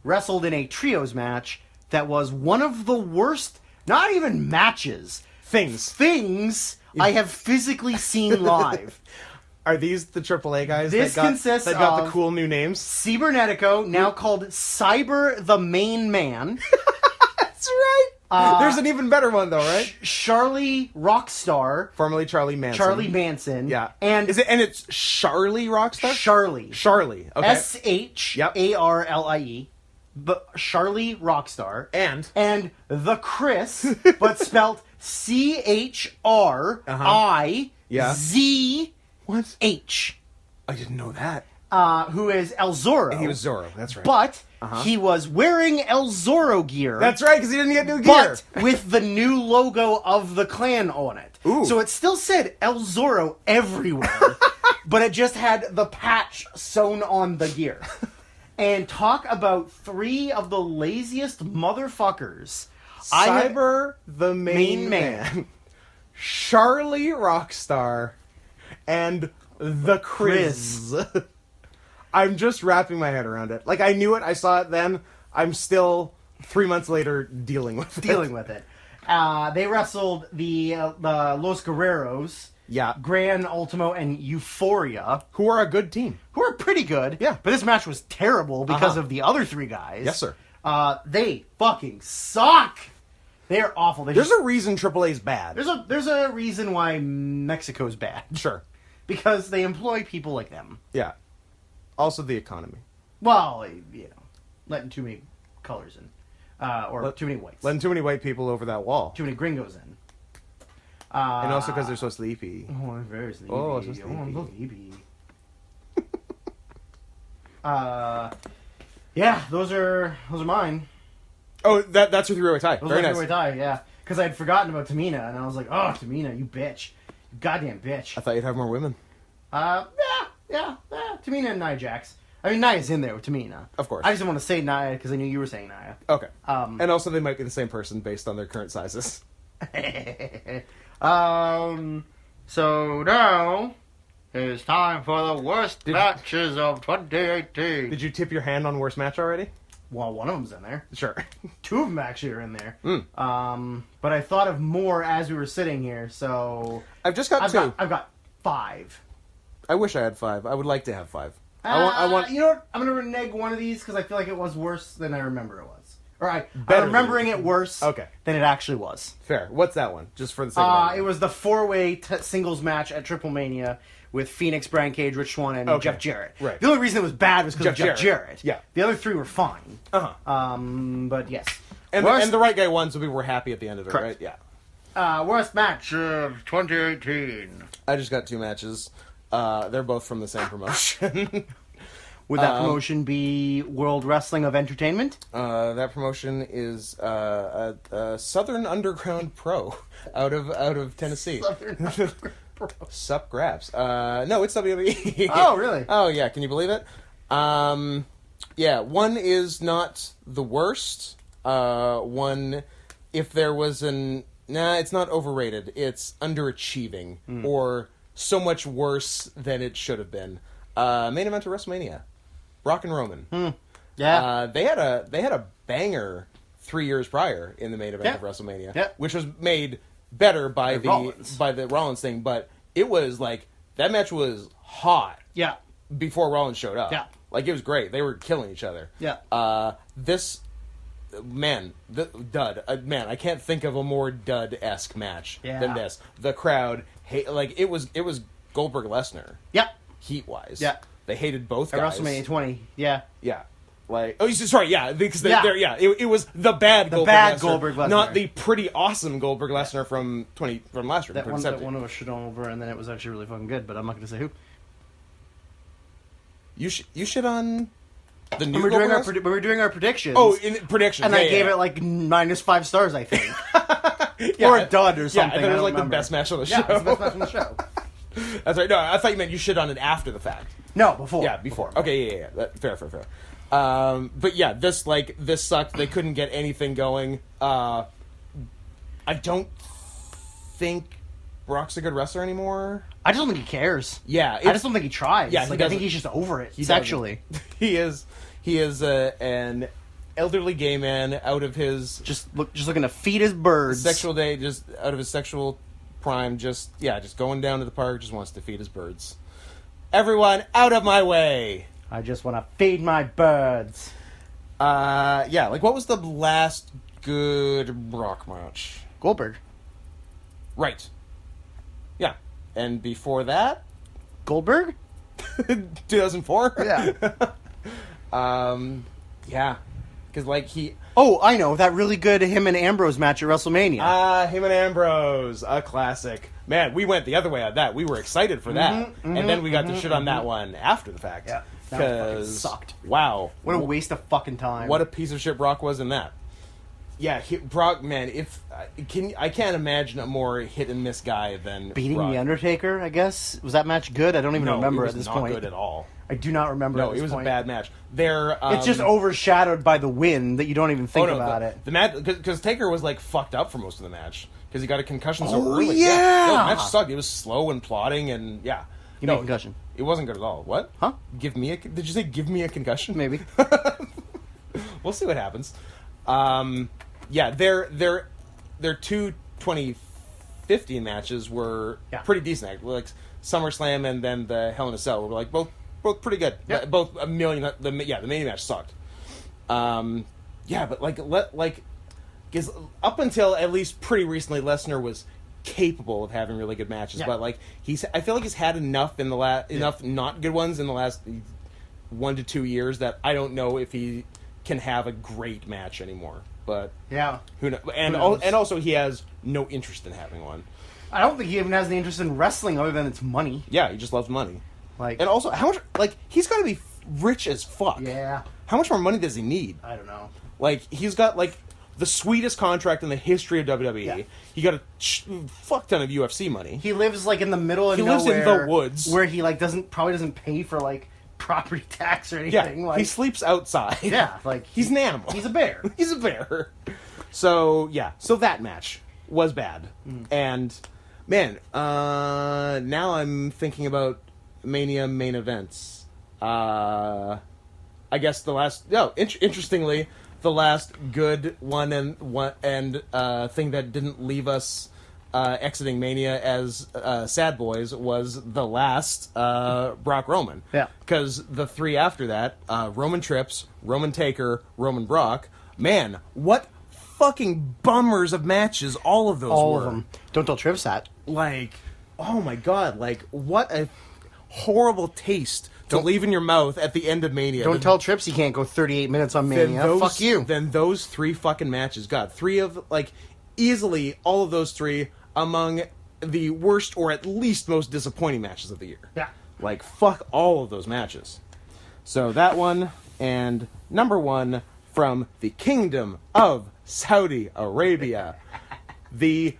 Wrestled in a trios match that was one of the worst, not even matches, things I have physically seen live. Are these the AAA guys that got the cool new names? Cybernetico, now called Cyber the Main Man. That's right. There's an even better one, though, right? Charlie Rockstar. Formerly Charlie Manson. Yeah. And it's Charlie Rockstar? Charlie. Okay. Sharlie. the Charlie Rockstar, and the Chris, but spelt CHRIZ What? H. I didn't know that. Who is El Zorro. He was Zorro, that's right. But he was wearing El Zorro gear. That's right, because he didn't get new gear. But with the new logo of the clan on it. Ooh. So it still said El Zorro everywhere, but it just had the patch sewn on the gear. And talk about 3 of the laziest motherfuckers. Cyber the main man. Charlie Rockstar. And the Chris. I'm just wrapping my head around it. Like, I knew it, I saw it then. I'm still, 3 months later, dealing with it. They wrestled the Los Guerreros. Yeah. Gran Ultimo and Euphoria. Who are a good team. Who are pretty good. Yeah. But this match was terrible because of the other 3 guys. Yes, sir. They fucking suck. They're awful. There's a reason AAA's bad. There's a reason why Mexico's bad. Sure. Because they employ people like them. Yeah. Also the economy. Well, letting too many colors in. Too many whites. Letting too many white people over that wall. Too many gringos in. And also because they're so sleepy. Oh, I'm very sleepy. Oh, so sleepy. I'm so sleepy. Yeah, those are mine. Oh, that's your 3-way tie. Those Very are nice. 3-way tie, yeah. Because I'd forgotten about Tamina, and I was like, oh, Tamina, you bitch. You goddamn bitch. I thought you'd have more women. Yeah. Tamina and Nia Jax. I mean, Nia's in there with Tamina. Of course. I just didn't want to say Nia because I knew you were saying Nia. Okay. And also they might be the same person based on their current sizes. So now it's time for the worst matches of 2018. Did you tip your hand on worst match already? Well, one of them's in there. Sure. 2 of them actually are in there. But I thought of more as we were sitting here, so I've just got 2. I've got 5. I wish I had 5. I would like to have 5. I want. You know what? I'm gonna renege one of these because I feel like it was worse than I remember it was. Or I'm remembering it worse than it actually was. Fair. What's that one? Just for the sake of it. It was the 4-way singles match at Triple Mania with Phoenix, Brian Cage, Rich Swann, and Jeff Jarrett. Right. The only reason it was bad was because of Jeff Jarrett. Yeah. The other 3 were fine. But yes. And the right guy won, so people were happy at the end of it, Correct. right? Yeah. Worst match of 2018. I just got 2 matches. They're both from the same promotion. Would that promotion be World Wrestling of Entertainment? That promotion is a Southern Underground Pro out of Tennessee. Southern Underground Pro. Sup Grabs. No, it's WWE. Oh, really? Oh, yeah. Can you believe it? Yeah, one is not the worst. One, if there was it's not overrated. It's underachieving or so much worse than it should have been. Main event of WrestleMania. Brock and Roman. Yeah. They had a banger 3 years prior in the main event of WrestleMania, which was made better by the Rollins thing, but it was like that match was hot. Yeah. Before Rollins showed up. Yeah. Like it was great. They were killing each other. Yeah. Dud. Man, I can't think of a more dud-esque match than this. The crowd it was Goldberg Lesnar. Yeah. Heat-wise. Yeah. They hated both guys. At WrestleMania 20. Yeah. Yeah. Because it was the bad Goldberg Lesnar, not the pretty awesome Goldberg Lesnar from last year. That one of us shit over, and then it was actually really fucking good. But I'm not going to say who. You shit on the new. We were doing our predictions. Oh, in predictions, and I gave it like -5 stars, I think, or a dud or something. Yeah, it was like the best match on the show. Yeah, it was the best match on the show. That's right. No, I thought you meant you shit on it after the fact. No, before. Yeah, before. Okay, yeah. Fair. But yeah, this sucked. They couldn't get anything going. I don't think Brock's a good wrestler anymore. I just don't think he cares. Yeah, I just don't think he tries. Yeah, I think he's just over it. Sexually, he is an elderly gay man out of his just looking to feed his birds. Sexual day, just out of his sexual prime. Just going down to the park. Just wants to feed his birds. Everyone, out of my way! I just want to feed my birds. Like what was the last good Brock match? Goldberg. Right. Yeah. And before that? Goldberg? 2004? Yeah. Yeah. Because, like, he... Oh, I know. That really good him and Ambrose match at WrestleMania. Him and Ambrose. A classic. Man, we went the other way on that. We were excited for that. And then we got to shit on that one after the fact. Yeah. That fucking sucked. Wow. What a waste of fucking time. What a piece of shit Brock was in that. Yeah, Brock, man, I can't imagine a more hit and miss guy than beating Brock. The Undertaker, I guess. Was that match good? I don't even remember at this point. No, it was not good at all. I do not remember. No, it was a bad match. It's just overshadowed by the win that you don't even think about it. The match, because Taker was like fucked up for most of the match because he got a concussion so early. Yeah. No, the match sucked. It was slow and plodding and yeah. Give me a concussion. It wasn't good at all. What? Huh? Did you say give me a concussion? Maybe. We'll see what happens. Yeah, their 2 2015 matches were pretty decent. Like SummerSlam and then the Hell in a Cell were like both pretty good. Yep. Both a million. The main match sucked. But because up until at least pretty recently, Lesnar was capable of having really good matches. Yeah. But like I feel like he's had enough in the enough not good ones in the last 1 to 2 years that I don't know if he can have a great match anymore. But who knows? And also he has no interest in having one. I don't think he even has the interest in wrestling other than it's money. Yeah, he just loves money. Like, and also how much? Like, he's got to be rich as fuck. Yeah. How much more money does he need? I don't know. Like, he's got like the sweetest contract in the history of WWE. Yeah. He got a fuck ton of UFC money. He lives like in the middle of nowhere. He lives in the woods where he like probably doesn't pay for like property tax or anything. Yeah, like, he sleeps outside. Yeah, like he's an animal. He's a bear. He's a bear. So that match was bad, and man, now I'm thinking about Mania main events. I guess the last interestingly, the last good one and thing that didn't leave us exiting Mania as sad boys was the last Brock Roman. Yeah. Because the 3 after that, Roman Trips, Roman Taker, Roman Brock, man, what fucking bummers of matches all of those were. All of them. Don't tell Trips that. Like, oh my god, like, what a horrible taste to leave in your mouth at the end of Mania. Don't tell Trips he can't go 38 minutes on Mania. Fuck you. Then those 3 fucking matches, god, 3 of, like, easily all of those 3 among the worst or at least most disappointing matches of the year. Yeah. Like, fuck all of those matches. So that one, and number 1 from the Kingdom of Saudi Arabia, the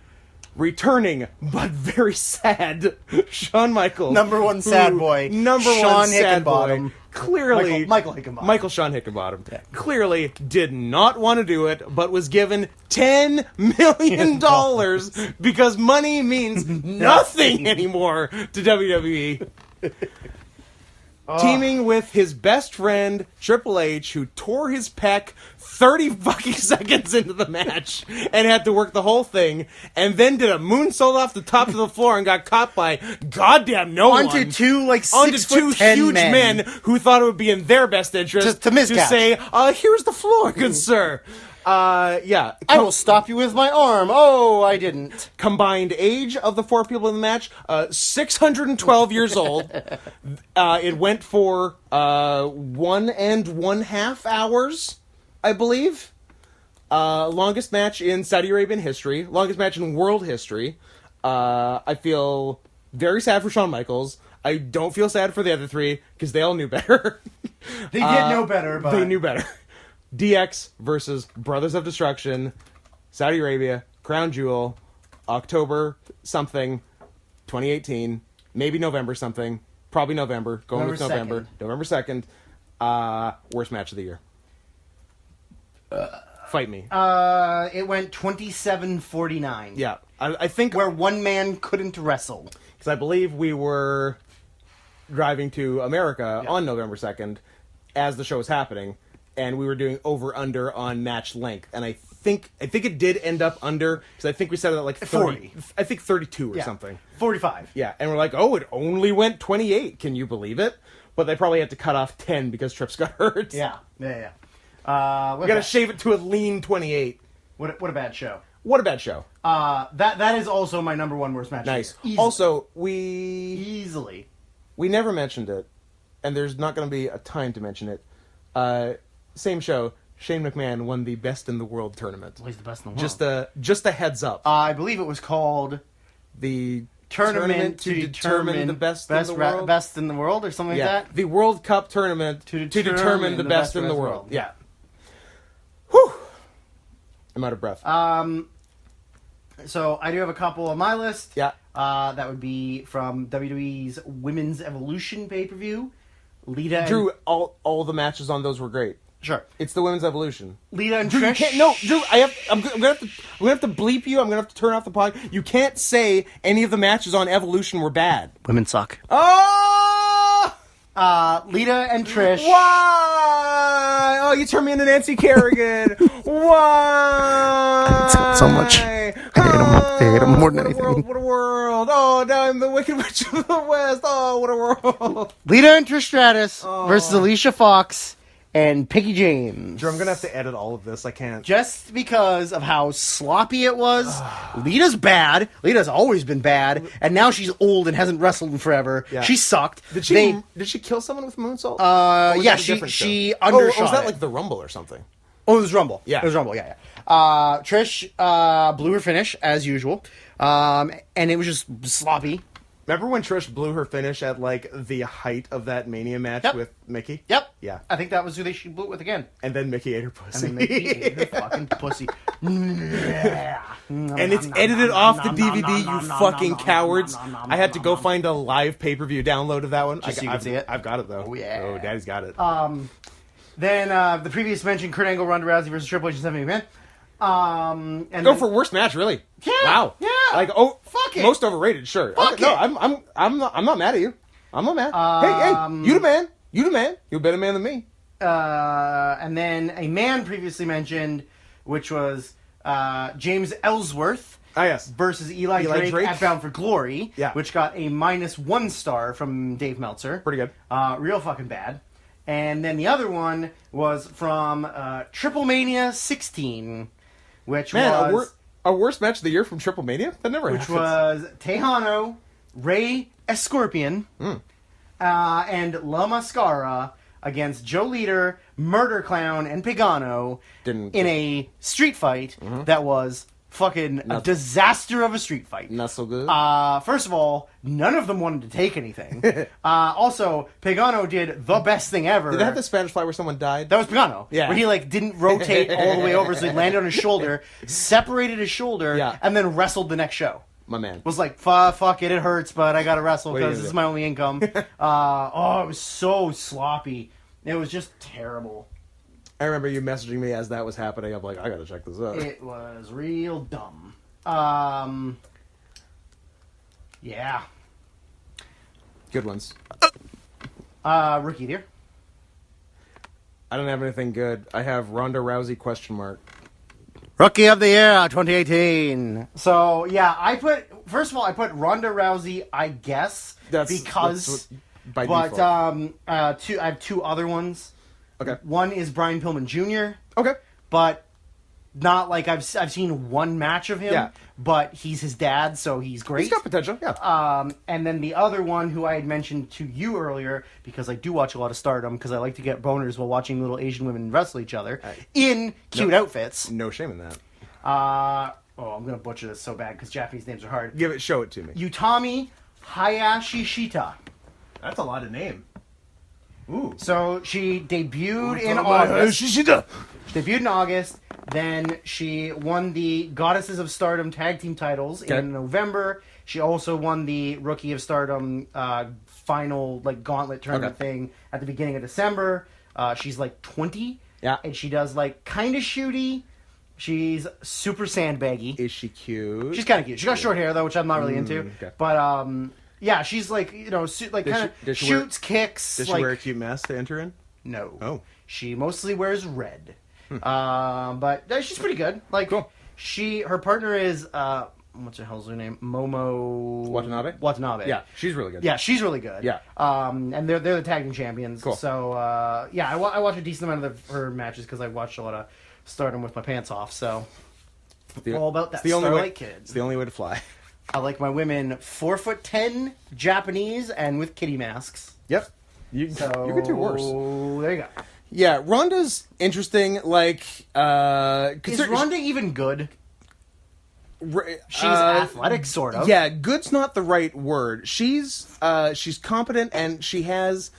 returning but very sad Shawn Michaels. Number 1 sad boy. Number Shawn 1 sad Hickenbottom. boy. Clearly, Michael Hickenbottom. Michael Shawn Hickenbottom. Yeah. Clearly did not want to do it, but was given $10 million because money means nothing anymore to WWE. Teaming with his best friend, Triple H, who tore his pec 30 fucking seconds into the match and had to work the whole thing, and then did a moonsault off the top of the floor and got caught by goddamn no one. Onto 2, like, 6'10" huge men who thought it would be in their best interest to say, here's the floor, good sir. I will stop you with my arm. Oh, I didn't. Combined age of the 4 people in the match, 612 years old. It went for 1.5 hours, I believe. Longest match in Saudi Arabian history. Longest match in world history. I feel very sad for Shawn Michaels. I don't feel sad for the other 3 because they all knew better. They did know better, but... They knew better. DX versus Brothers of Destruction, Saudi Arabia, Crown Jewel, October something, 2018, maybe November something, probably November, going with November, November 2nd, worst match of the year. Fight me. It went 27-49. Yeah, I think... Where one man couldn't wrestle. Because I believe we were driving to America on November 2nd as the show was happening, and we were doing over-under on match length. And I think it did end up under, because I think we said it at like 40. I think 32 or something. 45. Yeah, and we're like, oh, it only went 28. Can you believe it? But they probably had to cut off 10 because Trips got hurt. Yeah. We gotta shave it to a lean 28. What a bad show. What a bad show. That is also my number 1 worst match. Nice. Easily. Also, we never mentioned it, and there's not going to be a time to mention it. Same show. Shane McMahon won the Best in the World tournament. Well, he's the best in the world. Just a heads up. I believe it was called the Tournament to determine the best in the world. Best in the world, or something like that. The World Cup tournament to determine the best in the world. Yeah. Whew. I'm out of breath. So I do have a couple on my list. Yeah. That would be from WWE's Women's Evolution pay-per-view. Lita Drew, all the matches on those were great. Sure. It's the Women's Evolution. Lita and Drew, Trish. Drew, I'm gonna have to bleep you. I'm gonna have to turn off the pod. You can't say any of the matches on Evolution were bad. Women suck. Oh! Lita and Trish. Why? Oh, you turned me into Nancy Kerrigan. Why? I hate it so much. I hate him more than anything. What a world. Oh, now I'm the Wicked Witch of the West. Oh, what a world. Lita and Trish Stratus versus Alicia Fox and Picky James. Drew, I'm going to have to edit all of this. I can't. Just because of how sloppy it was. Lita's bad. Lita's always been bad. And now she's old and hasn't wrestled in forever. Yeah. She sucked. Did she kill someone with moonsault? Yeah, she undershot was that it. like the Rumble or something? Oh, it was Rumble. Yeah. It was Rumble, yeah. Trish blew her finish, as usual. And it was just sloppy. Remember when Trish blew her finish at, like, the height of that Mania match with Mickey? Yep. Yeah. I think that was who she blew it with again. And then Mickey ate her pussy. And then Mickey ate her fucking pussy. And it's edited off the DVD, you fucking cowards. I had to go find a live pay-per-view download of that one. Just so you can see it? I've got it, though. Oh, yeah. Oh, Daddy's got it. Then the previous mentioned Kurt Angle, Ronda Rousey versus Triple H and Stephanie McMahon. And go for worst match, really. Yeah. Wow. Yeah. Like, fuck it. Most overrated, sure. Fuck okay, no, I'm not mad at you. I'm not mad. Hey, you the man. You the man. You're a better man than me. And then a man previously mentioned, which was James Ellsworth. Yes. Versus Eli Drake at Bound for Glory. Yeah. Which got a -1 star from Dave Meltzer. Pretty good. Real fucking bad. And then the other one was from Triple Mania 16, which was a worst match of the year from Triple Mania. That never happens. Which was Tejano, Rey Escorpion, and La Mascara against Joe Leader, Murder Clown, and Pagano in a street fight that was fucking a disaster of a street fight. Not so good. First of all, none of them wanted to take anything. Also, Pagano did the best thing ever. Did they have the Spanish Fly where someone died? That was Pagano. Yeah. Where he didn't rotate all the way over, so he landed on his shoulder, separated his shoulder, and then wrestled the next show. My man. Was like, fuck it hurts, but I gotta wrestle because this is my only income. It was so sloppy. It was just terrible. I remember you messaging me as that was happening. I'm like, I gotta check this out. It was real dumb. Yeah. Good ones. Rookie of the Year. I don't have anything good. I have Ronda Rousey ? Rookie of the Year 2018. So, yeah, I put Ronda Rousey, I guess, because... by default. I have two other ones. Okay. One is Brian Pillman Jr. Okay. But not like I've seen one match of him. Yeah. But he's his dad, so he's great. He's got potential, yeah. And then the other one who I had mentioned to you earlier, because I do watch a lot of Stardom, because I like to get boners while watching little Asian women wrestle each other in cute outfits. No shame in that. I'm going to butcher this so bad, because Japanese names are hard. Show it to me. Utami Hayashishita. That's a lot of name. Ooh. So she debuted in August. She debuted in August. Then she won the Goddesses of Stardom tag team titles in November. She also won the Rookie of Stardom final gauntlet tournament thing at the beginning of December. She's 20. Yeah. And she does kind of shooty. She's super sandbaggy. Is she cute? She's kind of cute. She got short hair though, which I'm not really into. Okay. But yeah, she's kind of shoots, kicks. Does she wear a cute mask to enter in? No. Oh. She mostly wears red. But she's pretty good. Cool. Her partner is what the hell's her name? Momo Watanabe. Yeah, she's really good. Yeah, she's really good. Yeah. And they're the tag team champions. Cool. So yeah, I watch a decent amount of her matches because I watched a lot of Stardom with my pants off. So all about that. Starlight Kid. It's the only way to fly. I like my women 4'10", Japanese, and with kitty masks. Yep. You could do worse. There you go. Yeah, Ronda's interesting. Like, is Ronda even good? She's athletic, sort of. Yeah, good's not the right word. She's competent, and she has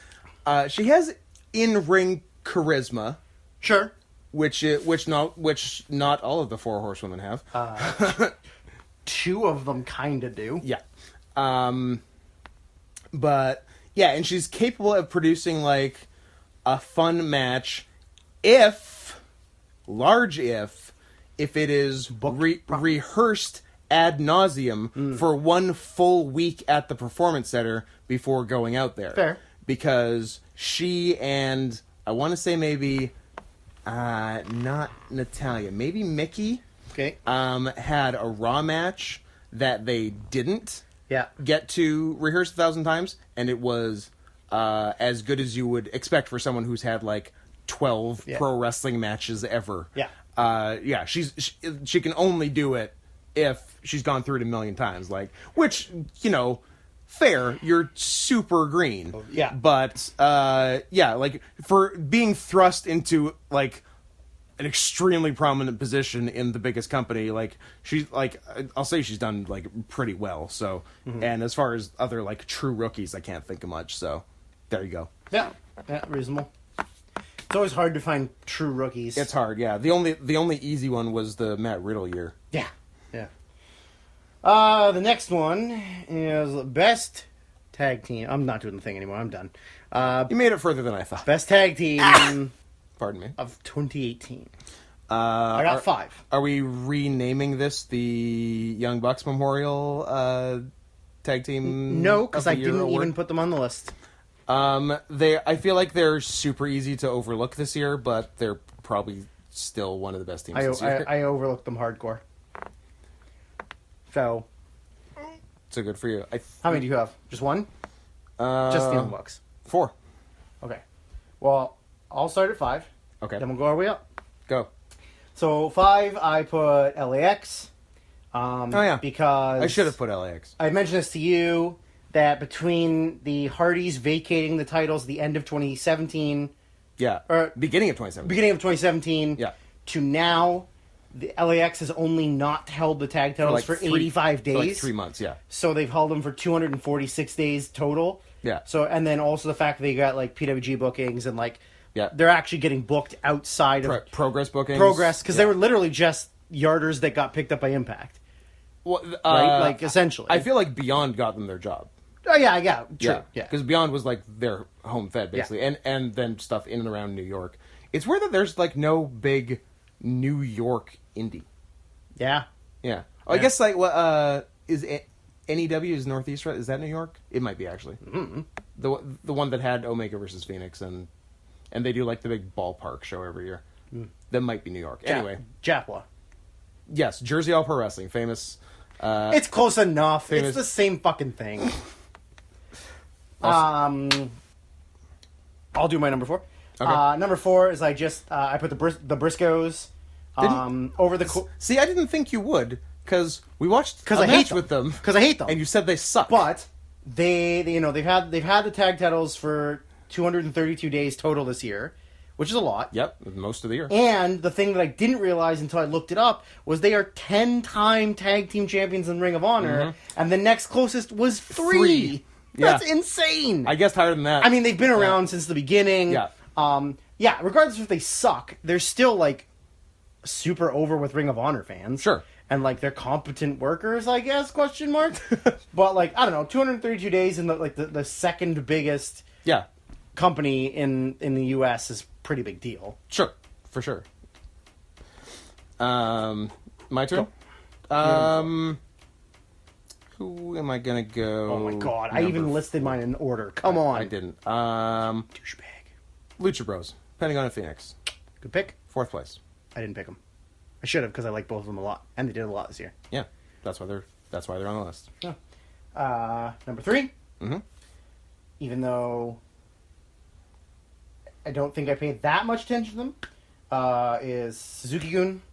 in-ring charisma. Sure. Which not all of the four horsewomen have. Two of them kind of do. Yeah. But yeah, and she's capable of producing like a fun match if it is rehearsed ad nauseum for one full week at the Performance Center before going out there. Fair. Because she and, I want to say maybe, not Natalia, maybe Mickey, okay, had a Raw match that they didn't get to rehearse 1,000 times, and it was as good as you would expect for someone who's had like 12 pro wrestling matches ever. Yeah. She can only do it if she's gone through it a million times, like, which, you know, fair, you're super green. Yeah. But like, for being thrust into like an extremely prominent position in the biggest company, like, she's like, I'll say she's done like pretty well. So, and as far as other like true rookies, I can't think of much. So there you go. Yeah, reasonable. It's always hard to find true rookies. It's hard, yeah. The only easy one was the Matt Riddle year. Yeah. The next one is best tag team. I'm not doing the thing anymore. I'm done. You made it further than I thought. Best tag team. Pardon me. Of 2018. I got 5. Are we renaming this the Young Bucks Memorial tag team? No, because I didn't even put them on the list. I feel like they're super easy to overlook this year, but they're probably still one of the best teams this year. I overlooked them hardcore. So, so good for you. How many do you have? Just one? Just the Young Bucks. 4. Okay. Well, I'll start at 5. Okay. Then we'll go our way up. Go. So 5, I put LAX. Because I should have put LAX. I mentioned this to you, that between the Hardys vacating the titles at the end of 2017... Yeah. Or beginning of 2017. Beginning of 2017. Yeah. To now, the LAX has only not held the tag titles for 85 days. For like 3 months, yeah. So they've held them for 246 days total. Yeah. So, and then also the fact that they got like PWG bookings and like, they're actually getting booked outside of Progress bookings. Progress, because they were literally just yarders that got picked up by Impact. Well, right? Like, essentially. I feel like Beyond got them their job. Oh, yeah, true. Yeah. Because Beyond was like their home fed, basically. Yeah. And then stuff in and around New York. It's weird that there's like no big New York indie. Yeah. Yeah. Oh, I guess like, is NEW is Northeast, right? Is that New York? It might be, actually. Mm-hmm. The one that had Omega versus Phoenix, and they do like the big ballpark show every year. That might be New York. Anyway. Japwa. Yes, Jersey All Pro Wrestling, famous. It's close enough. It's the same fucking thing. I'll do my number 4. Okay. Number 4 is I put the Briscoes over the. See, I didn't think you would, because we watched a match with them. Because I hate them, and you said they suck. But they've had the tag titles for 232 days total this year, which is a lot. Yep, most of the year. And the thing that I didn't realize until I looked it up was they are 10-time tag team champions in Ring of Honor, and the next closest was 3. That's insane. I guessed higher than that. I mean, they've been around since the beginning. Yeah. Regardless if they suck, they're still, like, super over with Ring of Honor fans. Sure. And, like, they're competent workers, I guess, question mark. But, like, I don't know, 232 days in the second biggest company in the U.S. is a pretty big deal. Sure. For sure. My turn? Who am I gonna go? Oh my god, I even listed mine in order. Come on. I didn't. Douchebag. Lucha Bros. Pentagon and Phoenix. Good pick. 4th place. I didn't pick them. I should have, because I like both of them a lot. And they did a lot this year. Yeah. That's why they're on the list. Yeah. Number 3. Mm-hmm. Even though I don't think I paid that much attention to them, is Suzuki-gun,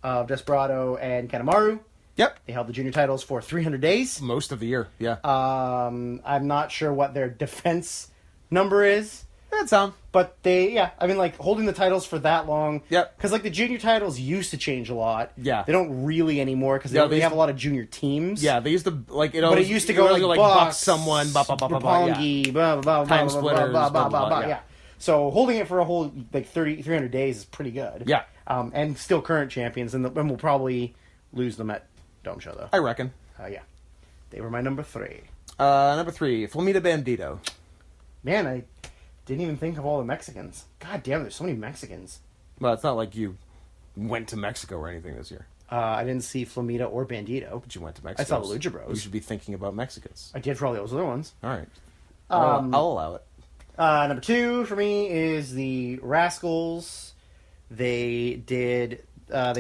Desperado, and Kanemaru. Yep. They held the junior titles for 300 days. Most of the year, yeah. I'm not sure what their defense number is, That's some. But I mean, like, holding the titles for that long. Yep. Because, like, the junior titles used to change a lot. Yeah. They don't really anymore because they don't really have a lot of junior teams. Yeah, they used to, like, but it used to go, like, Bucks, someone, blah, blah, blah, blah, blah, Roppongi, blah, blah, blah, Time blah, splitters, blah, blah, blah, blah, yeah. So, holding it for a whole, like, 300 days is pretty good. Yeah. And still current champions, and we'll probably lose them at Dome Show, though. I reckon. Yeah. They were my number 3. Number 3, Flamita Bandito. Man, I didn't even think of all the Mexicans. God damn, there's so many Mexicans. Well, it's not like you went to Mexico or anything this year. I didn't see Flamita or Bandito. But you went to Mexico. I saw the Lucha Bros. You should be thinking about Mexicans. I did for all those other ones. All right. I'll allow it. Number 2 for me is the Rascals. They did. I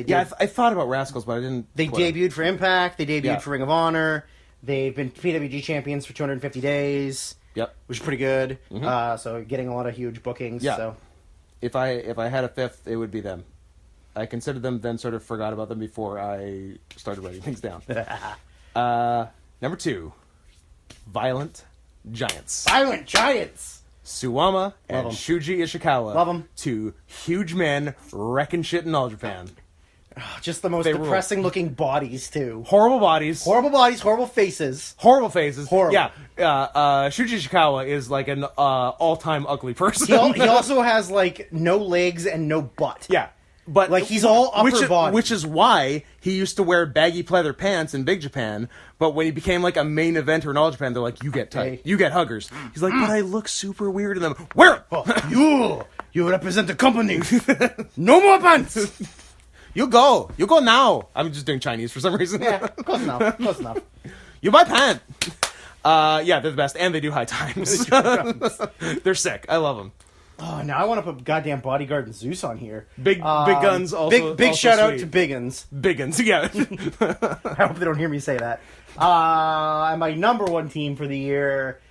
thought about Rascals, but I didn't. They debuted for Impact. They debuted for Ring of Honor. They've been PWG champions for 250 days. Yep, which is pretty good. Mm-hmm. So getting a lot of huge bookings. Yeah. So if I had a 5th, it would be them. I considered them, then sort of forgot about them before I started writing things down. Number 2, Violent Giants. Violent Giants. Suwama and Shuji Ishikawa. Love them. 2 huge men wrecking shit in All Japan. Just the most depressing looking bodies, too. Horrible bodies. Horrible bodies, horrible faces. Horrible faces. Horrible. Yeah. Shuji Ishikawa is like an all-time ugly person. He also has, like, no legs and no butt. Yeah. But like, he's all upper body. Which is why he used to wear baggy pleather pants in Big Japan, but when he became, like, a main eventer in All Japan, they're like, you get tight. Hey. You get huggers. He's like, but I look super weird in them. Wear it! You represent the company. No more pants! You go now. I'm just doing Chinese for some reason. Yeah, close enough. You buy pant. Yeah, they're the best, and they do high times. They're sick. I love them. Oh, now I want to put goddamn Bodyguard and Zeus on here. Big Guns also. Big also shout out sweet. to Biggins. Biggins, yeah. I hope they don't hear me say that. And my number 1 team for the year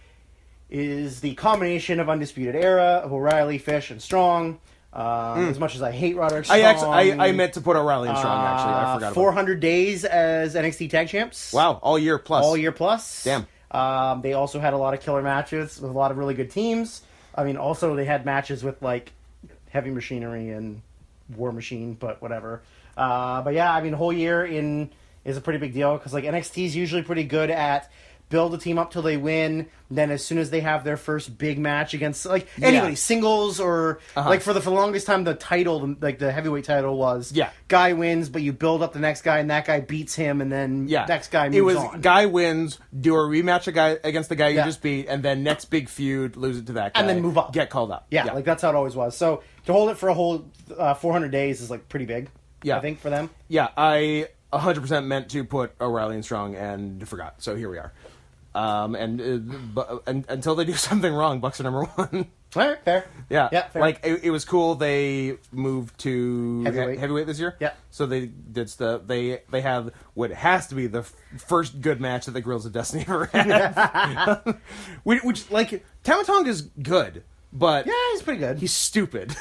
is the combination of Undisputed Era of O'Reilly, Fish, and Strong. As much as I hate Roderick Strong. I meant to put O'Reilly and Strong, actually. I forgot about 400 days as NXT Tag Champs. Wow, all year plus. Damn. They also had a lot of killer matches with a lot of really good teams. I mean, also they had matches with, like, Heavy Machinery and War Machine, but whatever. But yeah, I mean, whole year is a pretty big deal because, like, NXT is usually pretty good at build a team up till they win. Then as soon as they have their first big match against, like, anybody, singles or, like, for the longest time, the title, like, the heavyweight title was, guy wins, but you build up the next guy, and that guy beats him, and then next guy moves on. Guy wins, do a rematch against the guy you just beat, and then next big feud, lose it to that guy. And then move up. Get called up. Yeah, like, that's how it always was. So, to hold it for a whole 400 days is, like, pretty big, I think, for them. Yeah, I 100% meant to put O'Reilly and Strong and forgot, so here we are. And until they do something wrong, Bucks are number 1. Fair. Yeah, fair. Like it was cool. They moved to heavyweight this year. Yeah. So they did stuff. They have what has to be the first good match that the Grills of Destiny ever had. which like Tamatonga is good, but yeah, he's pretty good. He's stupid.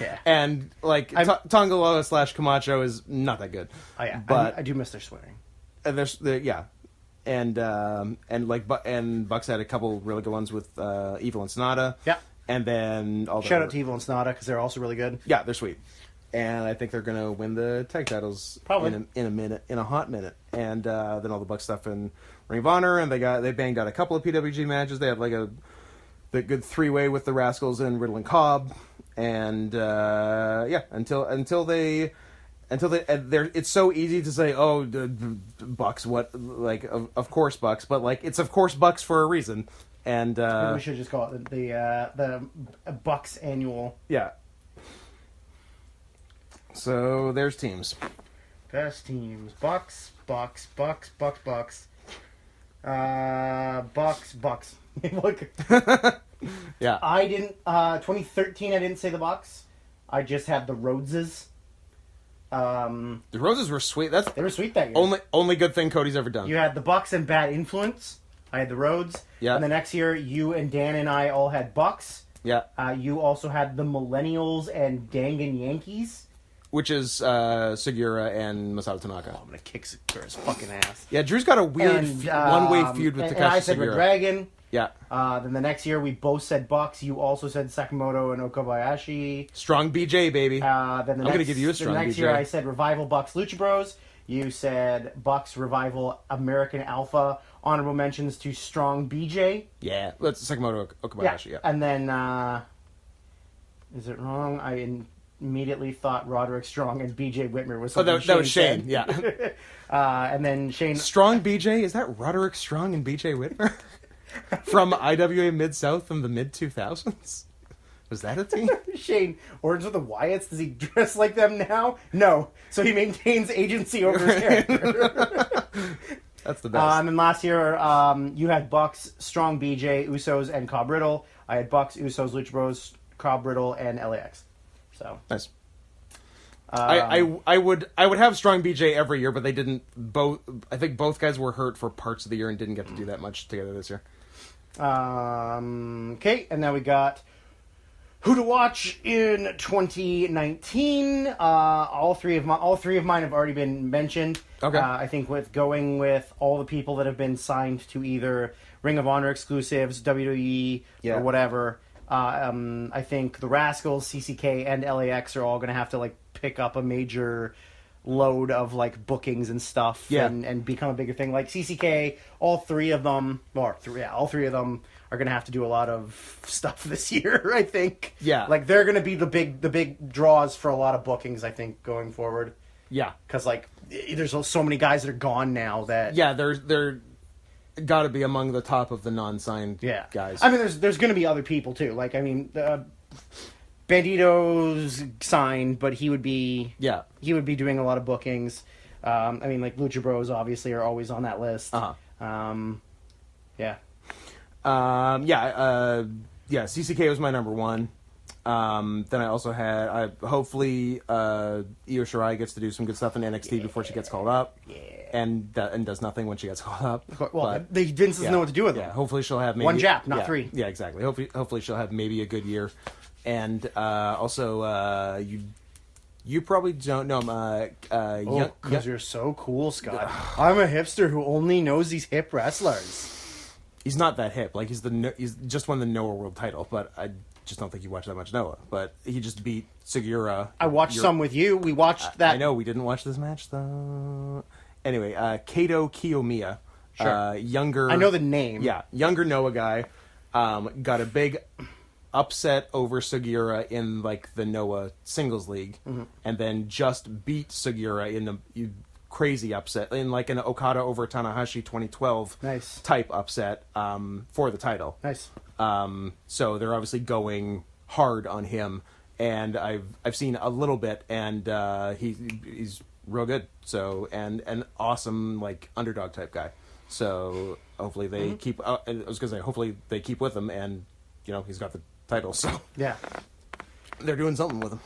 Yeah. And like Tongaloa / Camacho is not that good. Oh yeah, but I do miss their swearing. And and Bucks had a couple really good ones with Evil and Sonata. Yeah. And then shout out to Evil and Sonata because they're also really good. Yeah, they're sweet. And I think they're gonna win the tag titles probably in a hot minute. And then all the Bucks stuff in Ring of Honor, and they banged out a couple of PWG matches. They had like the good 3-way with the Rascals and Riddle and Cobb. And until they it's so easy to say, oh, the Bucks, what, like, of course Bucks, but, like, it's of course Bucks for a reason, and, maybe we should just call it the Bucks annual. Yeah. So, there's teams. Best teams. Bucks. Bucks. Look. Yeah. I didn't, 2013 I didn't say the Bucks. I just had the Rhodeses. The Roses were sweet. They were sweet that year. Only good thing Cody's ever done. You had the Bucks and Bad Influence. I had the Rhodes. Yeah. And the next year, you and Dan and I all had Bucks. Yeah. You also had the Millennials and Dangan Yankees. Which is Sugiura and Masato Tanaka. I'm gonna kick Sugiura's fucking ass. Yeah, Drew's got a weird one-way feud with Takashi And I said Sugiura. Red Dragon. Yeah. Then the next year we both said Bucks. You also said Sakamoto and Okabayashi. Strong BJ, baby. Then I'm going to give you a strong BJ. The next year I said Revival, Bucks, Lucha Bros. You said Bucks, Revival, American Alpha. Honorable mentions to Strong BJ. Yeah, that's Sakamoto Okabayashi. Yeah. And then, is it wrong? I immediately thought Roderick Strong and BJ Whitmer was something that was Shane, yeah. And then Shane... Strong BJ? Is that Roderick Strong and BJ Whitmer? From IWA Mid-South from the mid-2000s? Was that a team? Shane, Orange with the Wyatts, does he dress like them now? No. So he maintains agency over his character. That's the best. And then last year, you had Bucks, Strong BJ, Usos, and Cobb Riddle. I had Bucks, Usos, Lucha Bros, Cobb Riddle, and LAX. So nice. I would have Strong BJ every year, but they didn't both. I think both guys were hurt for parts of the year and didn't get to do that much together this year. Okay, and now we got who to watch in 2019. All three of mine have already been mentioned. Okay. I think going with all the people that have been signed to either Ring of Honor exclusives, WWE, or whatever. I think the Rascals, CCK, and LAX are all going to have to pick up a major load of bookings and stuff, and become a bigger thing. Like CCK, all three of them are going to have to do a lot of stuff this year. I think. Yeah. They're going to be the big draws for a lot of bookings. I think going forward. Yeah. Because there's so many guys that are gone now that. Yeah, they're got to be among the top of the non-signed guys. I mean, there's going to be other people too. Bandito's signed, but he would be doing a lot of bookings. Lucha Bros obviously are always on that list. CCK was my number one. Then I also had hopefully Io Shirai gets to do some good stuff in NXT before she gets called up. Yeah. And does nothing when she gets called up. Well, Vince doesn't know what to do with them. Yeah, hopefully she'll have maybe one Jap, not three. Yeah, exactly. Hopefully she'll have maybe a good year. And also, you probably don't know him. Because you're so cool, Scott. I'm a hipster who only knows these hip wrestlers. He's not that hip. He's just won the Noah World title, but I just don't think you watch that much Noah. But he just beat Sugiura. I watched some with you. We watched that. I know we didn't watch this match though. Anyway, Kato Kiyomiya, younger. I know the name. Yeah, younger Noah guy, got a big upset over Sugiura in the Noah singles league, and then just beat Sugiura in the crazy upset in an Okada over Tanahashi 2012 type upset for the title. Nice. So they're obviously going hard on him, and I've seen a little bit, and he's real good. So and an awesome underdog type guy. So hopefully they keep. I was gonna say hopefully they keep with him, and he's got the title. So yeah, they're doing something with him.